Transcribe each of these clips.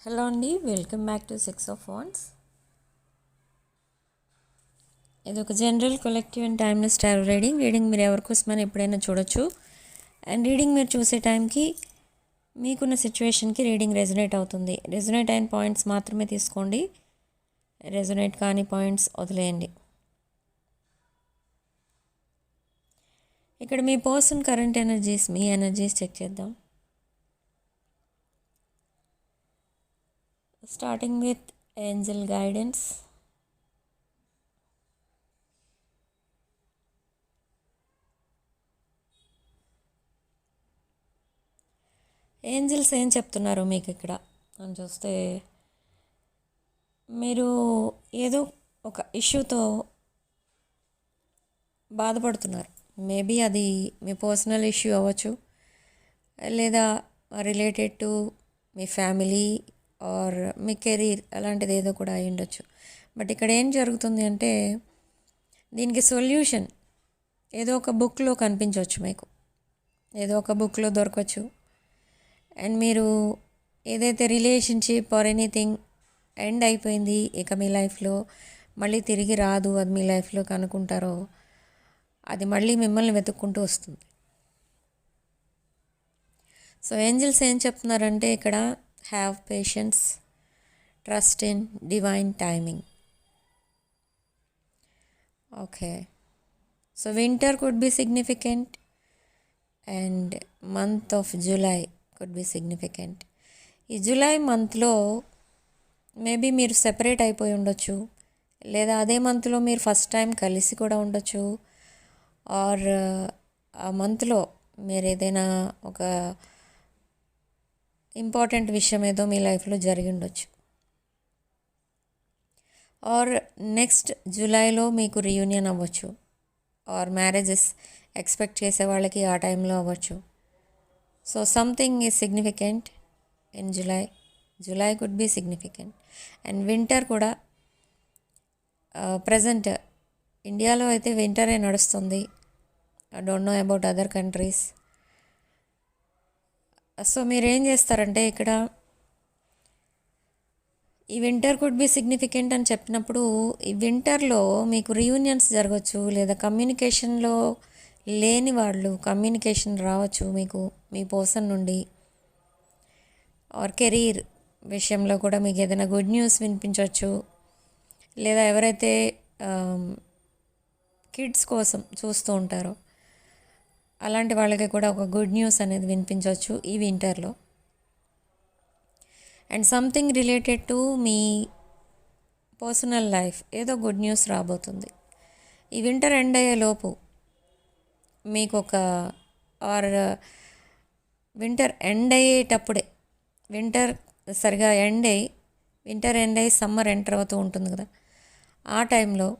Hello అండి, welcome back to 6 of Wands. ఇది ఒక general collective and timeless tarot reading మీరు ఎవరికోసమైనా ఎప్పుడైనా చూడొచ్చు. అండ్ రీడింగ్ మీరు చూసే టైంకి మీకున్న సిచ్యువేషన్కి రీడింగ్ రెజొనేట్ అవుతుంది. రెజొనేట్ అయిన పాయింట్స్ మాత్రమే తీసుకోండి, రెజొనేట్ కాని పాయింట్స్ వదిలేయండి. ఇక్కడ మీ పర్సన్ కరెంట్ ఎనర్జీస్, మీ ఎనర్జీస్ చెక్ చేద్దాం. Starting with Angel guidance. Angels ఏం చెప్తున్నారు మీకు ఇక్కడ అని చూస్తే, మీరు ఏదో ఒక ఇష్యూతో బాధపడుతున్నారు. మేబీ అది మీ పర్సనల్ ఇష్యూ అవ్వచ్చు, లేదా రిలేటెడ్ టు మీ ఫ్యామిలీ ఆర్ మీ కెరీర్, అలాంటిది ఏదో కూడా అయి ఉండొచ్చు. బట్ ఇక్కడ ఏం జరుగుతుంది అంటే, దీనికి సొల్యూషన్ ఏదో ఒక బుక్లో కనిపించవచ్చు, మీకు ఏదో ఒక బుక్లో దొరకవచ్చు. అండ్ మీరు ఏదైతే రిలేషన్షిప్ ఆర్ ఎనీథింగ్ ఎండ్ అయిపోయింది, ఇక మీ లైఫ్లో మళ్ళీ తిరిగి రాదు, అది మీ లైఫ్లోకి అనుకుంటారో, అది మళ్ళీ మిమ్మల్ని వెతుక్కుంటూ వస్తుంది. సో ఏంజల్స్ ఏం చెప్తున్నారంటే ఇక్కడ, have patience, trust in divine timing. Okay, so winter could be significant and month of July could be significant. ఈ జూలై మంత్లో మేబీ మీరు సెపరేట్ అయిపోయి ఉండొచ్చు, లేదా అదే మంత్లో మీరు ఫస్ట్ టైం కలిసి కూడా ఉండొచ్చు, ఆర్ ఆ మంత్లో మీరు ఏదైనా ఒక ఇంపార్టెంట్ విషయం ఏదో మీ లైఫ్లో జరిగి ఉండొచ్చు. ఆర్ నెక్స్ట్ జూలైలో మీకు రీయూనియన్ అవ్వచ్చు, ఆర్ మ్యారేజెస్ ఎక్స్పెక్ట్ చేసే వాళ్ళకి ఆ టైంలో అవ్వచ్చు. So something is significant in July. July could be significant. And winter కూడా ప్రజెంట్ ఇండియాలో అయితే వింటరే నడుస్తుంది. I don't know about other countries. So మీరేం చేస్తారంటే, ఇక్కడ ఈ వింటర్ కుడ్ బి సిగ్నిఫికెంట్ అని చెప్పినప్పుడు, ఈ వింటర్లో మీకు రీయూనియన్స్ జరగవచ్చు, లేదా కమ్యూనికేషన్లో లేని వాళ్ళు కమ్యూనికేషన్ రావచ్చు మీకు మీ పర్సన్ నుండి. ఆర్ కెరీర్ విషయంలో కూడా మీకు ఏదైనా గుడ్ న్యూస్ వినిపించవచ్చు, లేదా ఎవరైతే కిడ్స్ కోసం చూస్తూ ఉంటారో అలాంటి వాళ్ళకి కూడా ఒక గుడ్ న్యూస్ అనేది వినిపించవచ్చు ఈ వింటర్లో. And something related to me personal life ఏదో గుడ్ న్యూస్ రాబోతుంది ఈ వింటర్ ఎండ్ అయ్యేలోపు. మీకు ఒక ఆర్ వింటర్ ఎండ్ అయ్యేటప్పుడే, వింటర్ సరిగా ఎండ్ అయ్యి వింటర్ ఎండ్ అయ్యి సమ్మర్ ఎంటర్ అవుతూ ఉంటుంది కదా, ఆ టైంలో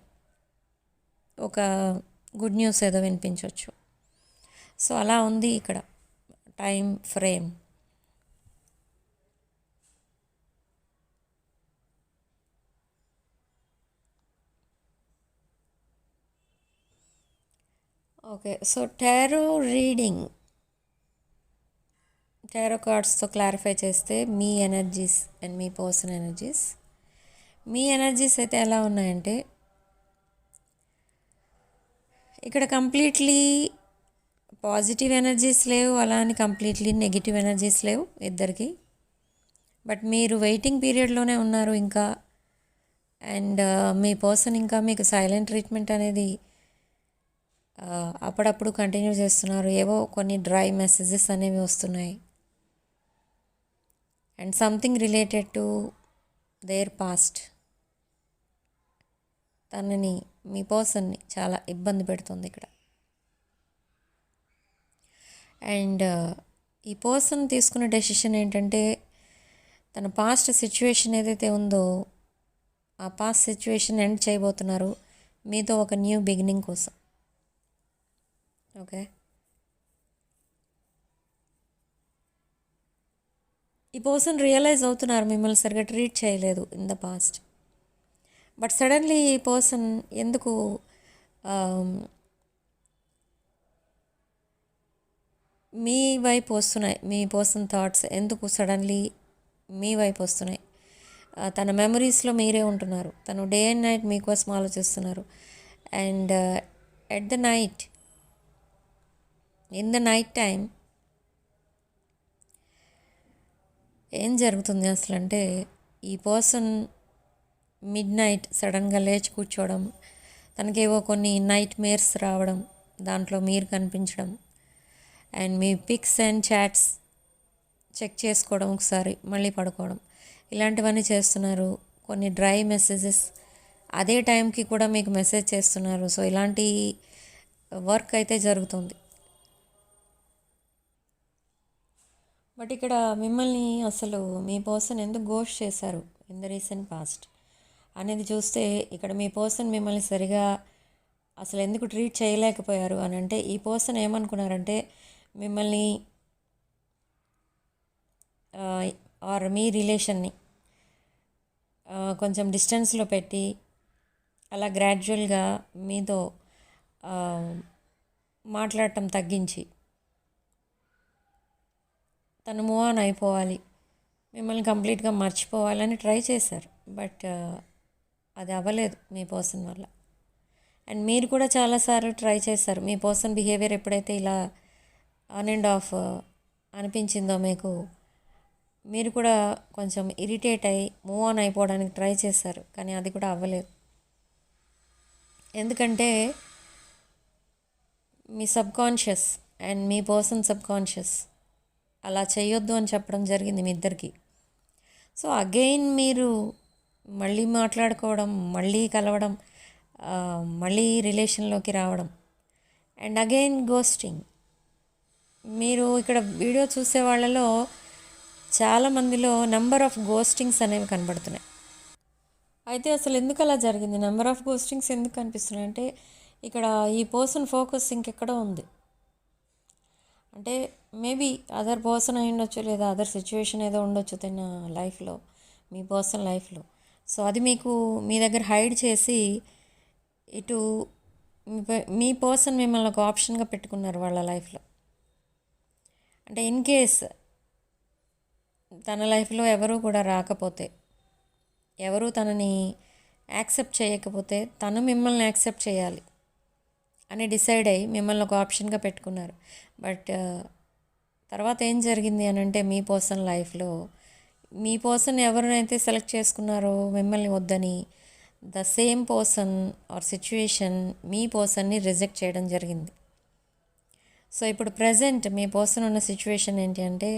ఒక గుడ్ న్యూస్ ఏదో వినిపించవచ్చు. సో అలా ఉంది ఇక్కడ time frame. Okay, so tarot reading, tarot కార్డ్స్తో క్లారిఫై చేస్తే మీ ఎనర్జీస్ అండ్ మీ పర్సన్ ఎనర్జీస్. మీ ఎనర్జీస్ అయితే ఎలా ఉన్నాయంటే, ఇక్కడ కంప్లీట్లీ పాజిటివ్ ఎనర్జీస్ లేవు, అలా అని కంప్లీట్లీ నెగిటివ్ ఎనర్జీస్ లేవు ఇద్దరికి. బట్ మీరు వెయిటింగ్ పీరియడ్లోనే ఉన్నారు ఇంకా. అండ్ మీ పర్సన్ ఇంకా మీకు సైలెంట్ ట్రీట్మెంట్ అనేది అప్పుడప్పుడు కంటిన్యూ చేస్తున్నారు. ఏవో కొన్ని డ్రై మెసేజెస్ అనేవి వస్తున్నాయి. And something related to their past తనని, మీ పర్సన్ని చాలా ఇబ్బంది పెడుతుంది ఇక్కడ. అండ్ ఈ పర్సన్ తీసుకున్న డెసిషన్ ఏంటంటే, తన పాస్ట్ సిచ్యువేషన్ ఏదైతే ఉందో ఆ పాస్ట్ సిచ్యువేషన్ ఎండ్ చేయబోతున్నారు మీతో ఒక న్యూ బిగినింగ్ కోసం. ఓకే, ఈ పర్సన్ రియలైజ్ అవుతున్నారు మిమ్మల్ని సరిగ్గా ట్రీట్ చేయలేదు in the past. But suddenly ఈ పర్సన్ ఎందుకు మీ వైపు వస్తున్నాయి, మీ పర్సన్ థాట్స్ ఎందుకు సడన్లీ మీ వైపు వస్తున్నాయి. తన మెమరీస్లో మీరే ఉంటున్నారు. తను డే అండ్ నైట్ మీకోసం ఆలోచిస్తున్నారు. And at the night, in the night time ఏం జరుగుతుంది అసలు అంటే, ఈ పర్సన్ మిడ్ నైట్ సడన్గా లేచి కూర్చోవడం, తనకేవో కొన్ని నైట్ మేర్స్ రావడం, దాంట్లో మీరు కనిపించడం, అండ్ మీ పిక్స్ అండ్ చాట్స్ చెక్ చేసుకోవడం, ఒకసారి మళ్ళీ పడుకోవడం, ఇలాంటివన్నీ చేస్తున్నారు. కొన్ని డ్రై మెసేజెస్ అదే టైంకి కూడా మీకు మెసేజ్ చేస్తున్నారు. సో ఇలాంటి వర్క్ అయితే జరుగుతుంది. బట్ ఇక్కడ మిమ్మల్ని అసలు మీ పర్సన్ ఎందుకు గోస్ట్ చేశారు ఇన్ ద రీసెంట్ పాస్ట్ అనేది చూస్తే, ఇక్కడ మీ పర్సన్ మిమ్మల్ని సరిగా అసలు ఎందుకు ట్రీట్ చేయలేకపోయారు అని అంటే, ఈ పర్సన్ ఏమనుకున్నారంటే మిమ్మల్ని ఆర్ మీ రిలేషన్ని కొంచెం డిస్టెన్స్లో పెట్టి అలా గ్రాడ్యువల్గా మీతో మాట్లాడటం తగ్గించి తను మూవ్ ఆన్ అయిపోవాలి, మిమ్మల్ని కంప్లీట్గా మర్చిపోవాలని ట్రై చేశారు. బట్ అది అవ్వలేదు మీ పర్సన్ వల్ల. అండ్ మీరు కూడా చాలాసార్లు ట్రై చేశారు. మీ పర్సన్ బిహేవియర్ ఎప్పుడైతే ఇలా ఆన్ అండ్ ఆఫ్ అనిపించిందో మీకు, మీరు కూడా కొంచెం ఇరిటేట్ అయ్యి మూవ్ ఆన్ అయిపోవడానికి ట్రై చేశారు. కానీ అది కూడా అవ్వలేదు. ఎందుకంటే మీ సబ్కాన్షియస్ అండ్ మీ పర్సన్ సబ్కాన్షియస్ అలా చేయొద్దు అని చెప్పడం జరిగింది మీ ఇద్దరికి. సో అగైన్ మీరు మళ్ళీ మాట్లాడుకోవడం, మళ్ళీ కలవడం, మళ్ళీ రిలేషన్లోకి రావడం, అండ్ అగైన్ గోస్టింగ్. మీరు ఇక్కడ వీడియో చూసే వాళ్ళలో చాలామందిలో నెంబర్ ఆఫ్ గోస్టింగ్స్ అనేవి కనబడుతున్నాయి. అయితే అసలు ఎందుకు అలా జరిగింది, నెంబర్ ఆఫ్ గోస్టింగ్స్ ఎందుకు కనిపిస్తున్నాయి అంటే, ఇక్కడ ఈ పర్సన్ ఫోకస్ ఇంకెక్కడో ఉంది. అంటే మేబీ అదర్ పర్సన్ అయి ఉండొచ్చు, లేదా అదర్ సిచ్యువేషన్ ఏదో ఉండొచ్చు తన లైఫ్లో, మీ పర్సన్ లైఫ్లో. సో అది మీకు మీ దగ్గర హైడ్ చేసి, ఇటు మీ పర్సన్ మిమ్మల్ని ఒక ఆప్షన్గా పెట్టుకున్నారు వాళ్ళ లైఫ్లో. అంటే ఇన్ కేస్ తన లైఫ్లో ఎవరూ కూడా రాకపోతే, ఎవరూ తనని యాక్సెప్ట్ చేయకపోతే, తను మిమ్మల్ని యాక్సెప్ట్ చేయాలి అని డిసైడ్ అయ్యి మిమ్మల్ని ఒక ఆప్షన్గా పెట్టుకున్నారు. బట్ తర్వాత ఏం జరిగింది అని అంటే, మీ పర్సన్ లైఫ్లో మీ పర్సన్ ఎవరినైతే సెలెక్ట్ చేసుకున్నారో మిమ్మల్ని వద్దని, the same person or situation మీ పర్సన్ని రిజెక్ట్ చేయడం జరిగింది. సో ఇప్పుడు ప్రజెంట్ మీ పర్సన్ ఉన్న సిచ్యువేషన్ ఏంటి అంటే,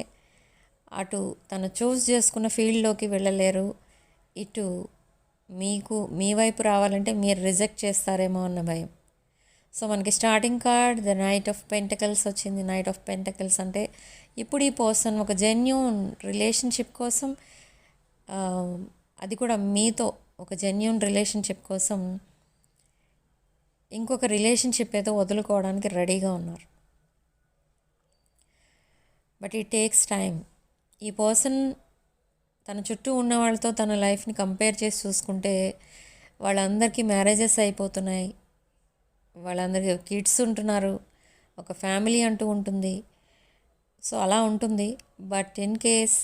అటు తను చూస్ చేసుకున్న ఫీల్డ్లోకి వెళ్ళలేరు, ఇటు మీకు మీ వైపు రావాలంటే మీరు రిజెక్ట్ చేస్తారేమో అన్న భయం. సో మనకి starting card the knight of pentacles వచ్చింది. నైట్ ఆఫ్ పెంటకల్స్ అంటే ఇప్పుడు ఈ పర్సన్ ఒక జెన్యూన్ రిలేషన్షిప్ కోసం, అది కూడా మీతో ఒక జెన్యూన్ రిలేషన్షిప్ కోసం ఇంకొక రిలేషన్షిప్ ఏదో వదులుకోవడానికి రెడీగా ఉన్నారు. But it takes time. ఈ పర్సన్ తన చుట్టూ ఉన్న వాళ్ళతో తన లైఫ్ని కంపేర్ చేసి చూసుకుంటే, వాళ్ళందరికీ మ్యారేజెస్ అయిపోతున్నాయి, వాళ్ళందరికీ కిడ్స్ ఉంటున్నారు, ఒక ఫ్యామిలీ అంటూ ఉంటుంది. సో అలా ఉంటుంది. బట్ ఇన్ కేస్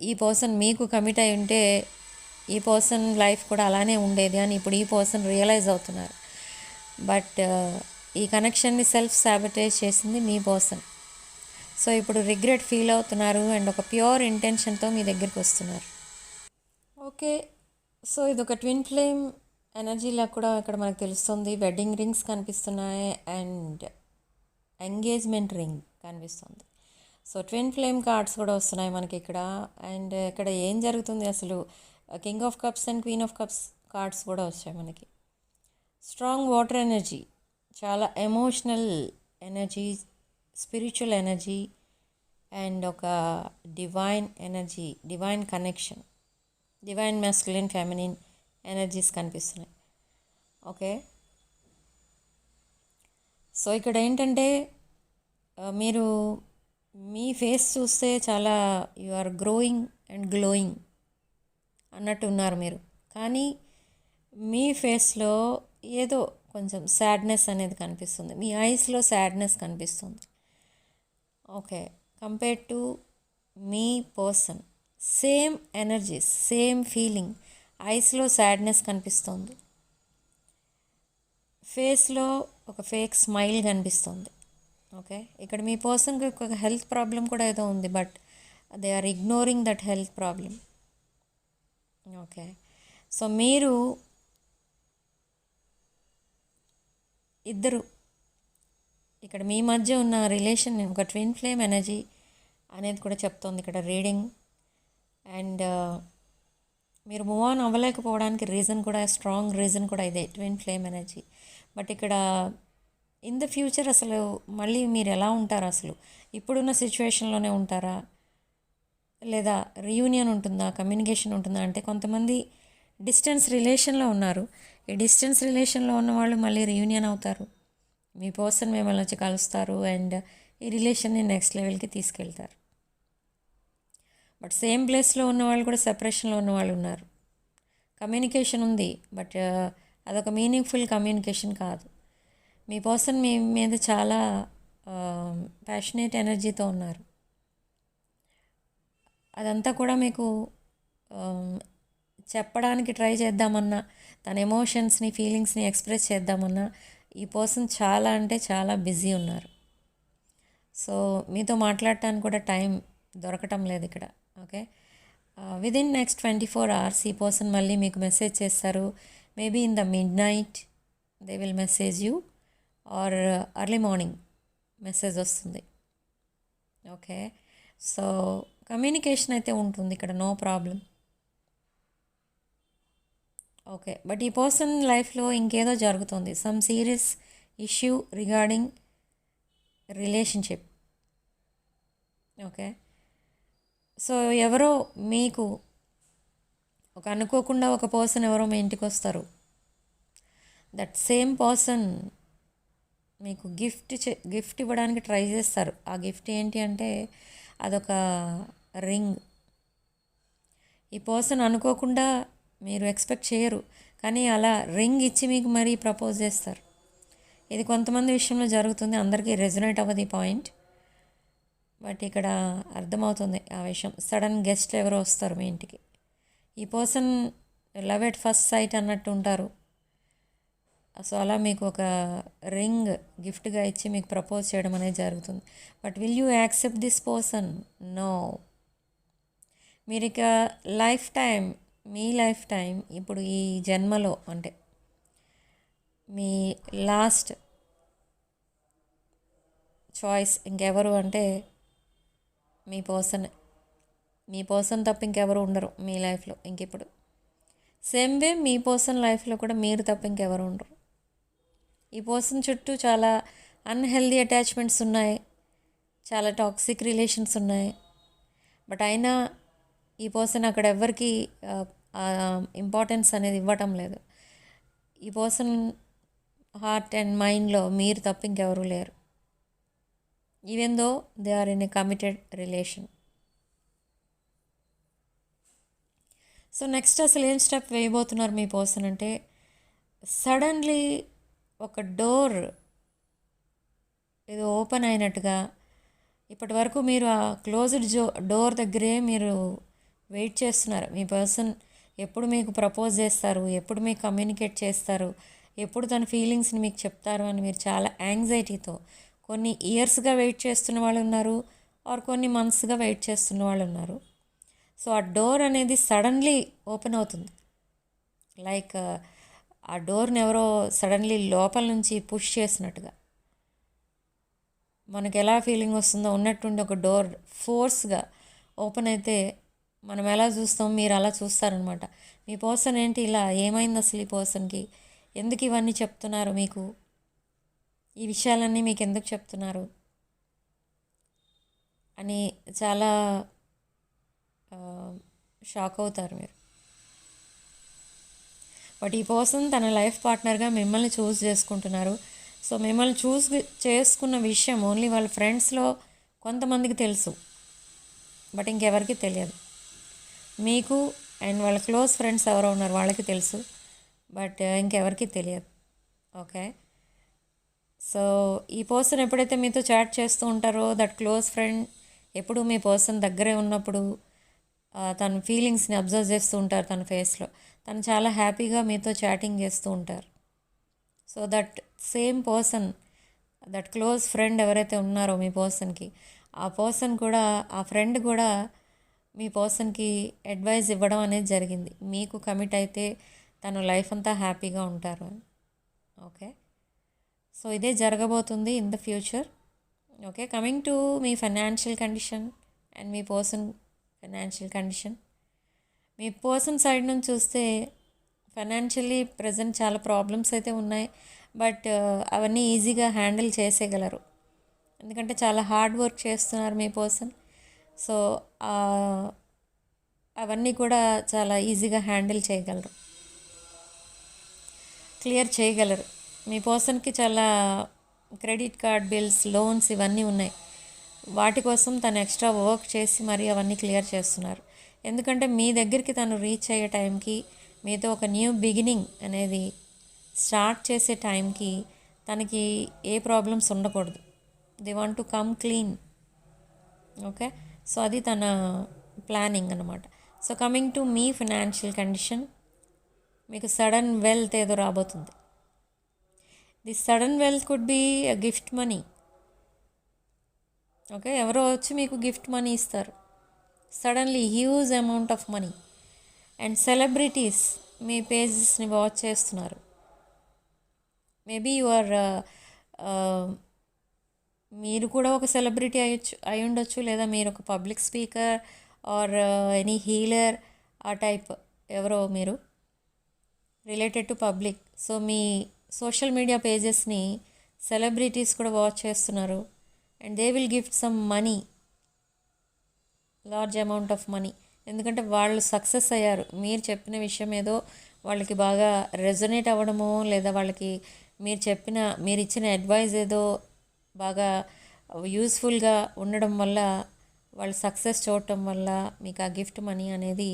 ఈ పర్సన్ మీకు కమిట్ అయి ఉంటే, ఈ పర్సన్ లైఫ్ కూడా అలానే ఉండేది అని ఇప్పుడు ఈ పర్సన్ రియలైజ్ అవుతున్నారు. బట్ ఈ కనెక్షన్ని సెల్ఫ్ సాబటేజ్ చేసింది మీ పర్సన్. సో ఇప్పుడు రిగ్రెట్ ఫీల్ అవుతున్నారు అండ్ ఒక ప్యూర్ ఇంటెన్షన్తో మీ దగ్గరికి వస్తున్నారు. ఓకే, సో ఇది ఒక ట్విన్ ఫ్లేమ్ ఎనర్జీలా కూడా ఇక్కడ మనకు తెలుస్తుంది. వెడ్డింగ్ రింగ్స్ కనిపిస్తున్నాయి అండ్ ఎంగేజ్మెంట్ రింగ్ కనిపిస్తుంది. సో ట్విన్ ఫ్లేమ్ కార్డ్స్ కూడా వస్తున్నాయి మనకి ఇక్కడ. అండ్ ఇక్కడ ఏం జరుగుతుంది అసలు, king of cups and queen of cups cards కూడా వచ్చాయి మనకి. స్ట్రాంగ్ వాటర్ ఎనర్జీ, చాలా emotional energy, spiritual energy and ఒక divine energy, divine connection, divine masculine feminine energies కనిపిస్తున్నాయి. ఓకే, సో ఇక్కడ ఏంటంటే మీరు మీ ఫేస్ చూస్తే చాలా you are growing and glowing అన్నట్టు ఉన్నారు మీరు. కానీ మీ ఫేస్లో ఏదో కొంచెం సాడ్నెస్ అనేది కనిపిస్తుంది, మీ ఐస్లో సాడ్నెస్ కనిపిస్తుంది. ఓకే, కంపేర్ టు మీ person same energies, same feeling. ఐస్లో సాడ్నెస్ కనిపిస్తుంది, ఫేస్లో ఒక ఫేక్ స్మైల్ కనిపిస్తుంది. ఓకే, ఇక్కడ మీ పర్సన్కి ఒక హెల్త్ ప్రాబ్లం కూడా ఏదో ఉంది, but they are ignoring that health problem. Okay, so మీరు ఇద్దరు ఇక్కడ మీ మధ్య ఉన్న రిలేషన్ ఒక ట్విన్ ఫ్లేమ్ ఎనర్జీ అనేది కూడా చెప్తోంది ఇక్కడ రీడింగ్. అండ్ మీరు మూవ్ ఆన్ అవ్వలేకపోవడానికి రీజన్ కూడా, స్ట్రాంగ్ రీజన్ కూడా ఇదే, ట్విన్ ఫ్లేమ్ ఎనర్జీ. బట్ ఇక్కడ ఇన్ ద ఫ్యూచర్ అసలు మళ్ళీ మీరు ఎలా ఉంటారు, అసలు ఇప్పుడున్న సిచ్యువేషన్లోనే ఉంటారా, లేదా రీయూనియన్ ఉంటుందా, కమ్యూనికేషన్ ఉంటుందా అంటే కొంతమంది డిస్టెన్స్ రిలేషన్లో ఉన్నారు. ఈ డిస్టెన్స్ రిలేషన్లో ఉన్న వాళ్ళు మళ్ళీ రీయూనియన్ అవుతారు, మీ పర్సన్ మిమ్మల్ని వచ్చి కలుస్తారు అండ్ ఈ రిలేషన్ని నెక్స్ట్ లెవెల్కి తీసుకెళ్తారు. బట్ సేమ్ ప్లేస్లో ఉన్న వాళ్ళు కూడా సెపరేషన్లో ఉన్న వాళ్ళు ఉన్నారు. కమ్యూనికేషన్ ఉంది, బట్ అదొక మీనింగ్ఫుల్ కమ్యూనికేషన్ కాదు. మీ పర్సన్ మీ మీద చాలా ప్యాషనేట్ ఎనర్జీతో ఉన్నారు. అదంతా కూడా మీకు చెప్పడానికి ట్రై చేద్దామన్నా, తన ఎమోషన్స్ని, ఫీలింగ్స్ని ఎక్స్ప్రెస్ చేద్దామన్నా ఈ పర్సన్ చాలా అంటే చాలా బిజీ ఉన్నారు. సో మీతో మాట్లాడటానికి కూడా టైం దొరకటం లేదు ఇక్కడ. ఓకే, విదిన్ నెక్స్ట్ 24 hours ఈ పర్సన్ మళ్ళీ మీకు మెసేజ్ చేస్తారు. Maybe in the midnight they will message you, or early morning message వస్తుంది. ఓకే, సో కమ్యూనికేషన్ అయితే ఉంటుంది ఇక్కడ, నో ప్రాబ్లం. ఓకే, బట్ ఈ పర్సన్ లైఫ్లో ఇంకేదో జరుగుతుంది, some serious issue regarding relationship. Okay, so ఎవరో మీకు ఒక అనుకోకుండా ఒక పర్సన్ ఎవరో మీ ఇంటికి వస్తారు. దట్ సేమ్ పర్సన్ మీకు గిఫ్ట్ ఇవ్వడానికి ట్రై చేస్తారు. ఆ గిఫ్ట్ ఏంటి అంటే అదొక రింగ్. ఈ పర్సన్ అనుకోకుండా, మీరు ఎక్స్పెక్ట్ చేయరు, కానీ అలా రింగ్ ఇచ్చి మీకు మరీ ప్రపోజ్ చేస్తారు. ఇది కొంతమంది విషయంలో జరుగుతుంది, అందరికీ రెజొనేట్ అవ్వదు ఈ పాయింట్, బట్ ఇక్కడ అర్థమవుతుంది ఆ విషయం. సడన్ గెస్ట్లు ఎవరో వస్తారు మీ ఇంటికి. ఈ person love at first sight అన్నట్టు ఉంటారు. సో అలా మీకు ఒక రింగ్ గిఫ్ట్గా ఇచ్చి మీకు ప్రపోజ్ చేయడం అనేది జరుగుతుంది. But will you accept this person? No. మీరు ఇక మీ లైఫ్ టైం ఇప్పుడు ఈ జన్మలో అంటే మీ లాస్ట్ చాయిస్ ఇంకెవరు అంటే మీ పర్సన్ తప్ప ఇంకెవరు ఉండరు మీ లైఫ్లో ఇంకిప్పుడు. సేమ్ వే మీ పర్సన్ లైఫ్లో కూడా మీరు తప్ప ఇంకెవరు ఉండరు. ఈ పర్సన్ చుట్టూ చాలా అన్హెల్దీ అటాచ్మెంట్స్ ఉన్నాయి, చాలా టాక్సిక్ రిలేషన్స్ ఉన్నాయి. బట్ అయినా ఈ పర్సన్ అక్కడ ఎవరికి ఇంపార్టెన్స్ అనేది ఇవ్వటం లేదు. ఈ పర్సన్ హార్ట్ అండ్ మైండ్లో మీరు తప్ప ఇంకెవరూ లేరు, even though they are in a committed relation. So next అసలు ఏం స్టెప్ వేయబోతున్నారు మీ పర్సన్ అంటే, సడన్లీ ఒక డోర్ ఏదో ఓపెన్ అయినట్టుగా, ఇప్పటి వరకు మీరు ఆ క్లోజ్డ్ డోర్ దగ్గరే మీరు వెయిట్ చేస్తున్నారు. మీ పర్సన్ ఎప్పుడు మీకు ప్రపోజ్ చేస్తారు, ఎప్పుడు మీకు కమ్యూనికేట్ చేస్తారు, ఎప్పుడు తన ఫీలింగ్స్ని మీకు చెప్తారు అని మీరు చాలా యాంగ్జైటీతో కొన్ని ఇయర్స్గా వెయిట్ చేస్తున్న వాళ్ళు ఉన్నారు, ఆర్ కొన్ని మంత్స్గా వెయిట్ చేస్తున్న వాళ్ళు ఉన్నారు. సో ఆ డోర్ అనేది సడన్లీ ఓపెన్ అవుతుంది. లైక్ ఆ డోర్ని ఎవరో సడన్లీ లోపల నుంచి పుష్ చేసినట్టుగా. మనకు ఎలా ఫీలింగ్ వస్తుందో ఉన్నట్టుండి ఒక డోర్ ఫోర్స్గా ఓపెన్ అయితే మనం ఎలా చూస్తాం, మీరు అలా చూస్తారనమాట. మీ పర్సన్ ఏంటి ఇలా ఏమైంది అసలు, ఈ పర్సన్కి ఎందుకు ఇవన్నీ చెప్తున్నారు, మీకు ఈ విషయాలన్నీ మీకు ఎందుకు చెప్తున్నారు అని చాలా షాక్ అవుతారు మీరు. బట్ ఈ పర్సన్ తన లైఫ్ పార్ట్నర్గా మిమ్మల్ని చూస్ చేసుకుంటున్నారు. సో మిమ్మల్ని చూస్ చేసుకున్న విషయం ఓన్లీ వాళ్ళ ఫ్రెండ్స్లో కొంతమందికి తెలుసు, బట్ ఇంకెవరికి తెలియదు. మీకు అండ్ వాళ్ళ క్లోజ్ ఫ్రెండ్స్ ఎవరో ఉన్నారు వాళ్ళకి తెలుసు, బట్ ఇంకెవరికి తెలియదు. ఓకే, సో ఈ పర్సన్ ఎప్పుడైతే మీతో చాట్ చేస్తూ ఉంటారో, దట్ క్లోజ్ ఫ్రెండ్ ఎప్పుడు మీ పర్సన్ దగ్గరే ఉన్నప్పుడు తన ఫీలింగ్స్ని అబ్జర్వ్ చేస్తూ ఉంటారు తన ఫేస్లో. తను చాలా హ్యాపీగా మీతో చాటింగ్ చేస్తూ ఉంటారు. So that same person, that close friend ఎవరైతే ఉన్నారో మీ పర్సన్కి, ఆ పర్సన్ కూడా, ఆ ఫ్రెండ్ కూడా మీ పర్సన్కి అడ్వైజ్ ఇవ్వడం అనేది జరిగింది. మీకు కమిట్ అయితే తను లైఫ్ అంతా హ్యాపీగా ఉంటారు అని. ఓకే, సో ఇదే జరగబోతుంది in the future. Okay, coming to మీ ఫైనాన్షియల్ కండిషన్ అండ్ మీ పర్సన్ ఫైనాన్షియల్ కండిషన్. మీ పర్సన్ సైడ్ నుంచి చూస్తే ఫైనాన్షియల్లీ ప్రజెంట్ చాలా ప్రాబ్లమ్స్ అయితే ఉన్నాయి. బట్ అవన్నీ ఈజీగా హ్యాండిల్ చేసేయగలరు, ఎందుకంటే చాలా హార్డ్ వర్క్ చేస్తున్నారు మీ పర్సన్. సో అవన్నీ కూడా చాలా ఈజీగా హ్యాండిల్ చేయగలరు, క్లియర్ చేయగలరు. మీ పర్సన్కి చాలా క్రెడిట్ కార్డ్ బిల్స్, లోన్స్ ఇవన్నీ ఉన్నాయి. వాటి కోసం తను ఎక్స్ట్రా వర్క్ చేసి మరీ అవన్నీ క్లియర్ చేస్తున్నారు. ఎందుకంటే మీ దగ్గరికి తను రీచ్ అయ్యే టైంకి, మీతో ఒక న్యూ బిగినింగ్ అనేది స్టార్ట్ చేసే టైంకి తనకి ఏ ప్రాబ్లమ్స్ ఉండకూడదు. They want to come clean. Okay, so అది తన ప్లానింగ్ అనమాట. సో కమింగ్ టు మీ ఫైనాన్షియల్ కండిషన్, మీకు సడన్ వెల్త్ ఏదో రాబోతుంది. This sudden wealth could be a gift money. Okay, ఎవరో వచ్చి మీకు గిఫ్ట్ మనీ ఇస్తారు, suddenly huge amount of money. And celebrities మీ పేజెస్ని వాచ్ చేస్తున్నారు. మేబీ మీరు కూడా ఒక సెలబ్రిటీ అయి ఉండొచ్చు, లేదా మీరు ఒక public speaker or any healer, ఆ టైప్ ఎవరో మీరు రిలేటెడ్ టు పబ్లిక్. సో మీ సోషల్ మీడియా పేజెస్ని సెలబ్రిటీస్ కూడా వాచ్ చేస్తున్నారు. And they will gift some money, large amount of money. ఎందుకంటే వాళ్ళు సక్సెస్ అయ్యారు. మీరు చెప్పిన విషయం ఏదో వాళ్ళకి బాగా రెజొనేట్ అవ్వడమో, లేదా వాళ్ళకి మీరు ఇచ్చిన అడ్వైజ్ ఏదో బాగా యూస్ఫుల్గా ఉండడం వల్ల, వాళ్ళు సక్సెస్ చూడటం వల్ల మీకు ఆ గిఫ్ట్ మనీ అనేది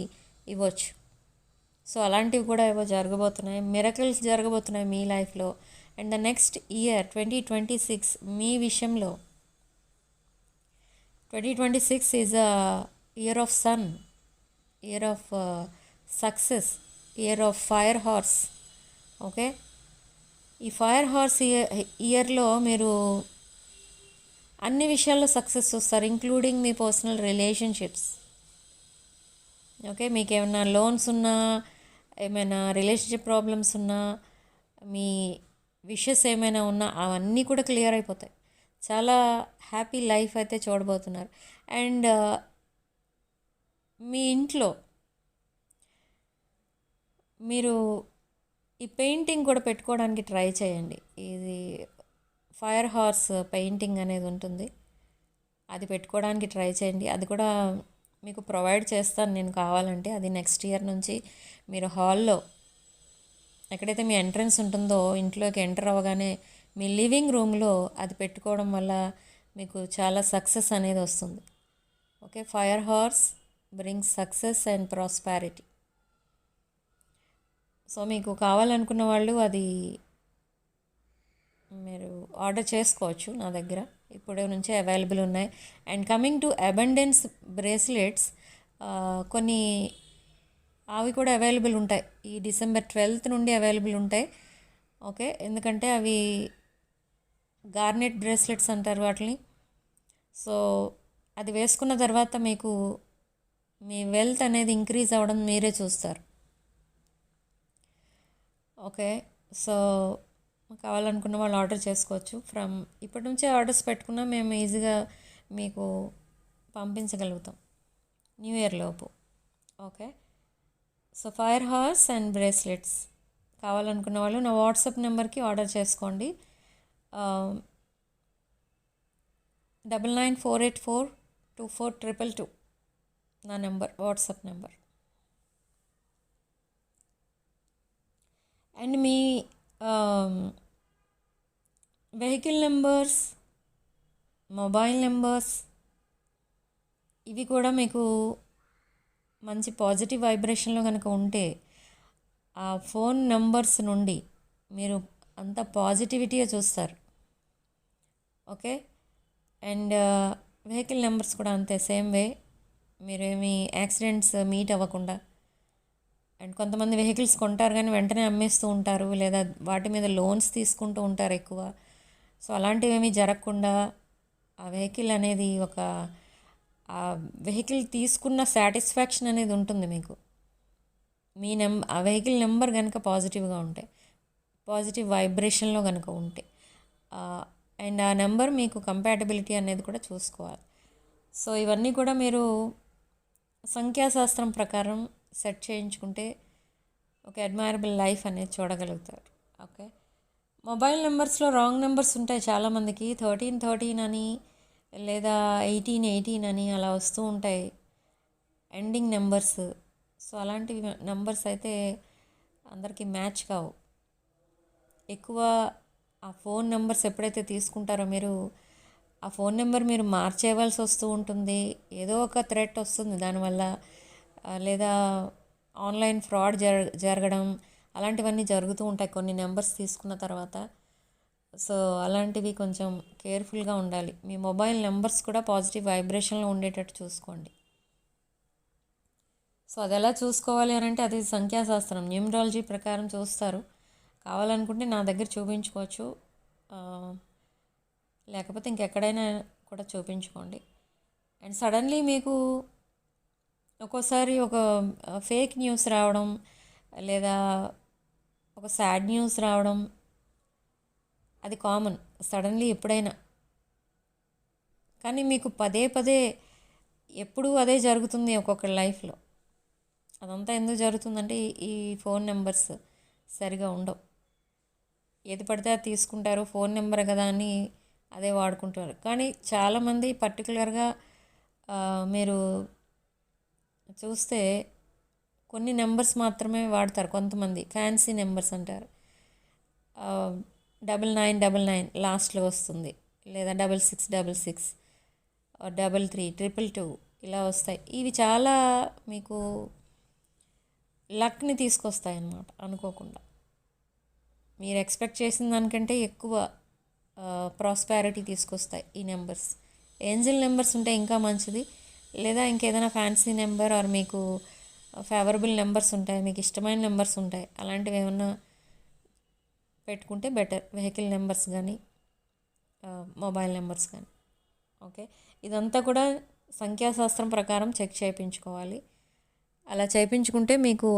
ఇవ్వచ్చు. సో అలాంటివి కూడా ఏవో జరగబోతున్నాయి, మిరకల్స్ జరగబోతున్నాయి మీ లైఫ్లో. అండ్ ద నెక్స్ట్ ఇయర్ 2026 మీ విషయంలో 2026 is a year of sun, year of success, year of fire horse. Okay, ఈ ఫైర్ హార్స్ ఇయర్లో మీరు అన్ని విషయాల్లో సక్సెస్ వస్తారు, ఇంక్లూడింగ్ మీ పర్సనల్ రిలేషన్షిప్స్. ఓకే, మీకు ఏమైనా లోన్స్ ఉన్నా, ఏమైనా రిలేషన్షిప్ ప్రాబ్లమ్స్ ఉన్నా, మీ విషెస్ ఏమైనా ఉన్నా అవన్నీ కూడా క్లియర్ అయిపోతాయి. చాలా హ్యాపీ లైఫ్ అయితే చూడబోతున్నారు. అండ్ మీ ఇంట్లో మీరు ఈ పెయింటింగ్ కూడా పెట్టుకోవడానికి ట్రై చేయండి. ఇది ఫైర్ హార్స్ పెయింటింగ్ అనేది ఉంటుంది, అది పెట్టుకోవడానికి ట్రై చేయండి. అది కూడా మీకు ప్రొవైడ్ చేస్తాను నేను కావాలంటే. అది నెక్స్ట్ ఇయర్ నుంచి మీరు హాల్లో ఎక్కడైతే మీ ఎంట్రన్స్ ఉంటుందో, ఇంట్లోకి ఎంటర్ అవ్వగానే మీ లివింగ్ రూమ్లో అది పెట్టుకోవడం వల్ల మీకు చాలా సక్సెస్ అనేది వస్తుంది. Okay, fire horse brings success and prosperity. So మీకు కావాలనుకున్న వాళ్ళు అది మీరు ఆర్డర్ చేసుకోవచ్చు, నా దగ్గర ఇప్పుడే నుంచే అవైలబుల్ ఉన్నాయి. And coming to abundance bracelets, కొన్ని అవి కూడా అవైలబుల్ ఉంటాయి. ఈ డిసెంబర్ 12th నుండి అవైలబుల్ ఉంటాయి. ఓకే, ఎందుకంటే అవి గార్నెట్ బ్రేస్లెట్స్ అంటారు వాటిని. సో అది వేసుకున్న తర్వాత మీకు మీ వెల్త్ అనేది ఇంక్రీజ్ అవ్వడం మీరే చూస్తారు. ఓకే, సో కావాలనుకున్న వాళ్ళు ఆర్డర్ చేసుకోవచ్చు. ఇప్పటి నుంచే ఆర్డర్స్ పెట్టుకున్నా మేము ఈజీగా మీకు పంపించగలుగుతాం న్యూ ఇయర్ లోపు. Okay, so fire horse and bracelets కావాలనుకున్న వాళ్ళు నా వాట్సాప్ నెంబర్కి ఆర్డర్ చేసుకోండి. 9948424222 నా number, WhatsApp number. And me vehicle numbers, mobile numbers, ఇవి కూడా మీకు మంచి పాజిటివ్ వైబ్రేషన్లో కనుక ఉంటే, ఆ ఫోన్ నెంబర్స్ నుండి మీరు అంత పాజిటివిటీగా చూస్తారు. ఓకే, అండ్ వెహికల్ నెంబర్స్ కూడా అంతే, సేమ్ వే. మీరేమి యాక్సిడెంట్స్ మీట్ అవ్వకుండా. అండ్ కొంతమంది వెహికల్స్ కొంటారు కానీ వెంటనే అమ్మేస్తూ ఉంటారు, లేదా వాటి మీద లోన్స్ తీసుకుంటూ ఉంటారు ఎక్కువ. సో అలాంటివి ఏమీ జరగకుండా ఆ వెహికల్ అనేది ఆ వెహికల్ తీసుకున్న సాటిస్ఫాక్షన్ అనేది ఉంటుంది మీకు. ఆ వెహికల్ నెంబర్ కనుక పాజిటివ్గా ఉంటే, పాజిటివ్ వైబ్రేషన్లో కనుక ఉంటే, అండ్ ఆ నెంబర్ మీకు కంపాటబిలిటీ అనేది కూడా చూసుకోవాలి. సో ఇవన్నీ కూడా మీరు సంఖ్యాశాస్త్రం ప్రకారం సెట్ చేయించుకుంటే ఒక అడ్మైరబుల్ లైఫ్ అనేది చూడగలుగుతారు. ఓకే, మొబైల్ నెంబర్స్లో రాంగ్ నెంబర్స్ ఉంటాయి చాలామందికి. 1313 అని, లేదా 1818 అని అలా వస్తూ ఉంటాయి ఎండింగ్ నెంబర్స్. సో అలాంటి నెంబర్స్ అయితే అందరికీ మ్యాచ్ కావు. ఎక్కువ ఆ ఫోన్ నెంబర్స్ ఎప్పుడైతే తీసుకుంటారో మీరు, ఆ ఫోన్ నెంబర్ మీరు మార్చేయవలసి వస్తూ ఉంటుంది. ఏదో ఒక థ్రెట్ వస్తుంది దానివల్ల, లేదా ఆన్లైన్ ఫ్రాడ్ జరగడం అలాంటివన్నీ జరుగుతూ ఉంటాయి కొన్ని నెంబర్స్ తీసుకున్న తర్వాత. సో అలాంటివి కొంచెం కేర్ఫుల్గా ఉండాలి. మీ మొబైల్ నెంబర్స్ కూడా పాజిటివ్ వైబ్రేషన్లో ఉండేటట్టు చూసుకోండి. సో అది ఎలా చూసుకోవాలి అని అంటే, అది సంఖ్యాశాస్త్రం న్యూమరాలజీ ప్రకారం చూస్తారు. కావాలనుకుంటే నా దగ్గర చూపించుకోవచ్చు, లేకపోతే ఇంకెక్కడైనా కూడా చూపించుకోండి. అండ్ సడన్లీ మీకు ఒక్కోసారి ఒక ఫేక్ న్యూస్ రావడం, లేదా ఒక సాడ్ న్యూస్ రావడం, అది కామన్ సడన్లీ ఎప్పుడైనా. కానీ మీకు పదే పదే ఎప్పుడూ అదే జరుగుతుంది ఒక్కొక్కరి లైఫ్లో. అదంతా ఎందుకు జరుగుతుందంటే ఈ ఫోన్ నెంబర్స్ సరిగా ఉండవు. ఏది పడితే అది తీసుకుంటారు, ఫోన్ నెంబర్ కదా అని అదే వాడుకుంటారు. కానీ చాలామంది పర్టికులర్గా మీరు చూస్తే కొన్ని నెంబర్స్ మాత్రమే వాడతారు. కొంతమంది ఫ్యాన్సీ నెంబర్స్ అంటారు. 9999 లాస్ట్లో వస్తుంది, లేదా 6666, 33 222 ఇలా వస్తాయి. ఇవి చాలా మీకు లక్ని తీసుకొస్తాయి అన్నమాట. అనుకోకుండా మీరు ఎక్స్పెక్ట్ చేసిన దానికంటే ఎక్కువ ప్రాస్పారిటీ తీసుకొస్తాయి ఈ నెంబర్స్. ఏంజల్ నెంబర్స్ ఉంటే ఇంకా మంచిది, లేదా ఇంకేదైనా ఫ్యాన్సీ నెంబర్ ఆర్ మీకు ఫేవరబుల్ నెంబర్స్ ఉంటాయి, మీకు ఇష్టమైన నెంబర్స్ ఉంటాయి, అలాంటివి ఏమన్నా పెట్టుకుంటే బెటర్. వెహికల్ నెంబర్స్ కానీ మొబైల్ నెంబర్స్ కానీ. ఓకే, ఇదంతా కూడా సంఖ్యాశాస్త్రం ప్రకారం చెక్ చేయించుకోవాలి. అలా చేయించుకుంటే మీకు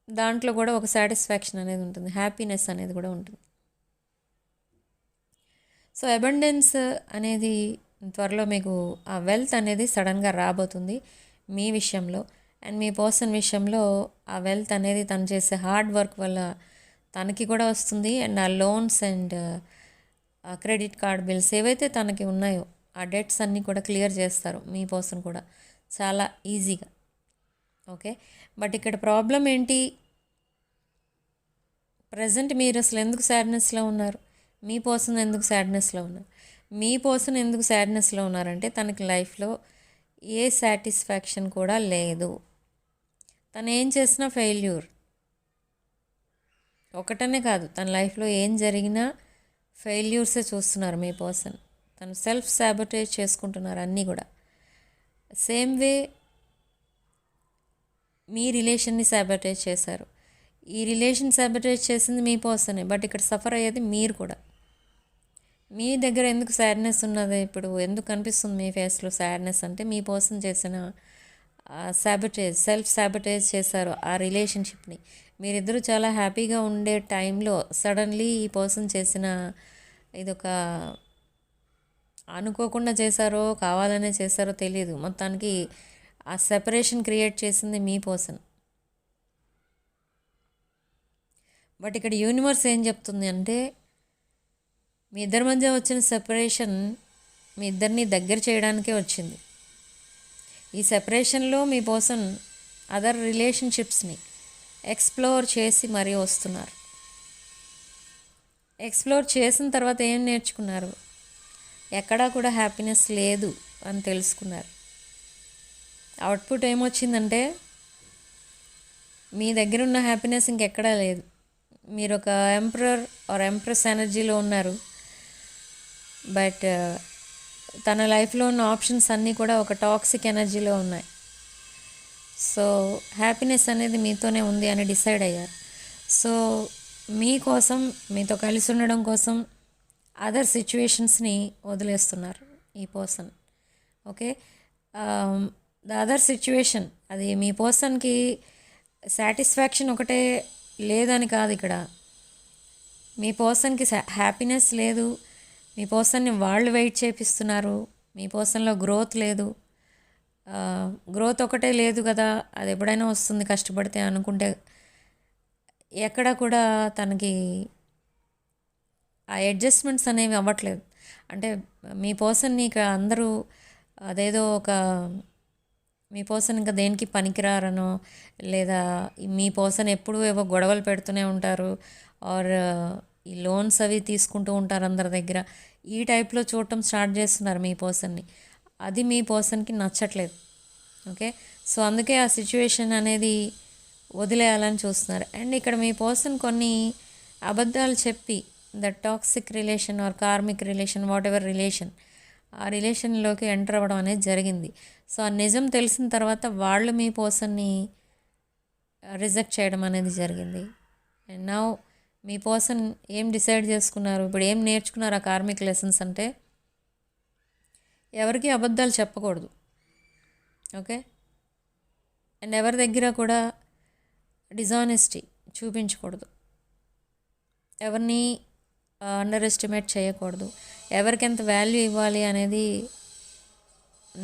దాంట్లో కూడా ఒక సాటిస్ఫాక్షన్ అనేది ఉంటుంది, హ్యాపీనెస్ అనేది కూడా ఉంటుంది. సో అబండెన్స్ అనేది త్వరలో మీకు ఆ వెల్త్ అనేది సడన్గా రాబోతుంది మీ విషయంలో. అండ్ మీ పర్సన్ విషయంలో ఆ వెల్త్ అనేది తను చేసే హార్డ్ వర్క్ వల్ల తనకి కూడా వస్తుంది. అండ్ ఆ loans and credit card bills ఏవైతే తనకి ఉన్నాయో ఆ డెట్స్ అన్నీ కూడా క్లియర్ చేస్తారు మీ పర్సన్ కూడా చాలా ఈజీగా. ఓకే, బట్ ఇక్కడ ప్రాబ్లం ఏంటి, ప్రజెంట్ మీరు అసలు ఎందుకు సాడ్నెస్లో ఉన్నారు, మీ పర్సన్ ఎందుకు సాడ్నెస్లో ఉన్నారు? మీ పర్సన్ ఎందుకు సాడ్నెస్లో ఉన్నారంటే తనకి లైఫ్లో ఏ సాటిస్ఫాక్షన్ కూడా లేదు. తను ఏం చేసినా ఫెయిల్యూర్. ఒకటనే కాదు, తన లైఫ్లో ఏం జరిగినా ఫెయిల్యూర్సే చూస్తున్నారు మీ పర్సన్. తను సెల్ఫ్ సాబోటేజ్ చేసుకుంటున్నారు అన్నీ కూడా. సేమ్ వే మీ రిలేషన్ని సాబోటేజ్ చేశారు. ఈ రిలేషన్ సాబోటేజ్ చేసింది మీ పర్సనే, బట్ ఇక్కడ సఫర్ అయ్యేది మీరు కూడా. మీ దగ్గర ఎందుకు సాడ్నెస్ ఉన్నది, ఇప్పుడు ఎందుకు కనిపిస్తుంది మీ ఫేస్లో సాడ్నెస్ అంటే మీ పర్సన్ చేసిన సాబోటేజ్, సెల్ఫ్ సాబోటేజ్ చేశారు ఆ రిలేషన్షిప్ని. మీరిద్దరూ చాలా హ్యాపీగా ఉండే టైంలో సడన్లీ ఈ పర్సన్ చేసిన ఇదొక అనుకోకుండా చేశారో కావాలనే చేశారో తెలియదు, మొత్తానికి ఆ సెపరేషన్ క్రియేట్ చేసింది మీ పర్సన్. బట్ ఇక్కడ యూనివర్స్ ఏం చెప్తుంది అంటే, మీ ఇద్దరి మధ్య వచ్చిన సెపరేషన్ మీ ఇద్దరిని దగ్గర చేయడానికే వచ్చింది. ఈ సెపరేషన్లో మీ పర్సన్ అదర్ రిలేషన్షిప్స్ని ఎక్స్ప్లోర్ చేసి మరీ వస్తున్నారు. ఎక్స్ప్లోర్ చేసిన తర్వాత ఏం నేర్చుకున్నారు, ఎక్కడా కూడా హ్యాపీనెస్ లేదు అని తెలుసుకున్నారు. అవుట్పుట్ ఏమొచ్చిందంటే మీ దగ్గర ఉన్న హ్యాపీనెస్ ఇంకెక్కడా లేదు. మీరు ఒక ఎంపరర్ ఆర్ ఎంప్రెస్ ఎనర్జీలో ఉన్నారు, బట్ తన లైఫ్లో ఉన్న ఆప్షన్స్ అన్నీ కూడా ఒక టాక్సిక్ ఎనర్జీలో ఉన్నాయి. సో హ్యాపీనెస్ అనేది మీతోనే ఉంది అని డిసైడ్ అయ్యారు. సో మీకోసం, మీతో కలిసి ఉండడం కోసం అదర్ సిచ్యువేషన్స్ని వదిలేస్తున్నారు ఈ person. Okay, the other situation అది మీ పర్సన్కి సాటిస్ఫాక్షన్ ఒకటే లేదని కాదు. ఇక్కడ మీ పర్సన్కి హ్యాపీనెస్ లేదు, మీ పర్సన్ని వాళ్ళు వెయిట్ చేపిస్తున్నారు, మీ పర్సన్లో గ్రోత్ లేదు. గ్రోత్ ఒకటే లేదు కదా, అది ఎప్పుడైనా వస్తుంది కష్టపడితే అనుకుంటే ఎక్కడ కూడా తనకి ఆ అడ్జస్ట్మెంట్స్ అనేవి అవ్వట్లేదు. అంటే మీ పర్సన్ని ఇక అందరూ అదేదో ఒక మీ పర్సన్ ఇంకా దేనికి పనికిరారనో, లేదా మీ పర్సన్ ఎప్పుడూ ఏవో గొడవలు పెడుతూనే ఉంటారు, ఆర్ ఈ లోన్స్ అవి తీసుకుంటూ ఉంటారు అందరి దగ్గర, ఈ టైప్లో చూడటం స్టార్ట్ చేస్తున్నారు మీ పర్సన్ని. అది మీ పర్సన్కి నచ్చట్లేదు. ఓకే, సో అందుకే ఆ సిచ్యువేషన్ అనేది వదిలేయాలని చూస్తున్నారు. అండ్ ఇక్కడ మీ పర్సన్ కొన్ని అబద్ధాలు చెప్పి the toxic relation or karmic relation, whatever relation, ఆ రిలేషన్లోకి ఎంటర్ అవ్వడం అనేది జరిగింది. సో ఆ నిజం తెలిసిన తర్వాత వాళ్ళు మీ పర్సన్ని రిజెక్ట్ చేయడం అనేది జరిగింది. అండ్ నౌ మీ పర్సన్ ఏం డిసైడ్ చేసుకున్నారు, ఇప్పుడు ఏం నేర్చుకున్నారు ఆ కార్మిక్ లెసన్స్ అంటే, ఎవరికి అబద్ధాలు చెప్పకూడదు. ఓకే, అండ్ ఎవరి దగ్గర కూడా డిజానెస్టీ చూపించకూడదు, ఎవరిని అండర్ ఎస్టిమేట్ చేయకూడదు, ఎవరికి ఎంత వాల్యూ ఇవ్వాలి అనేది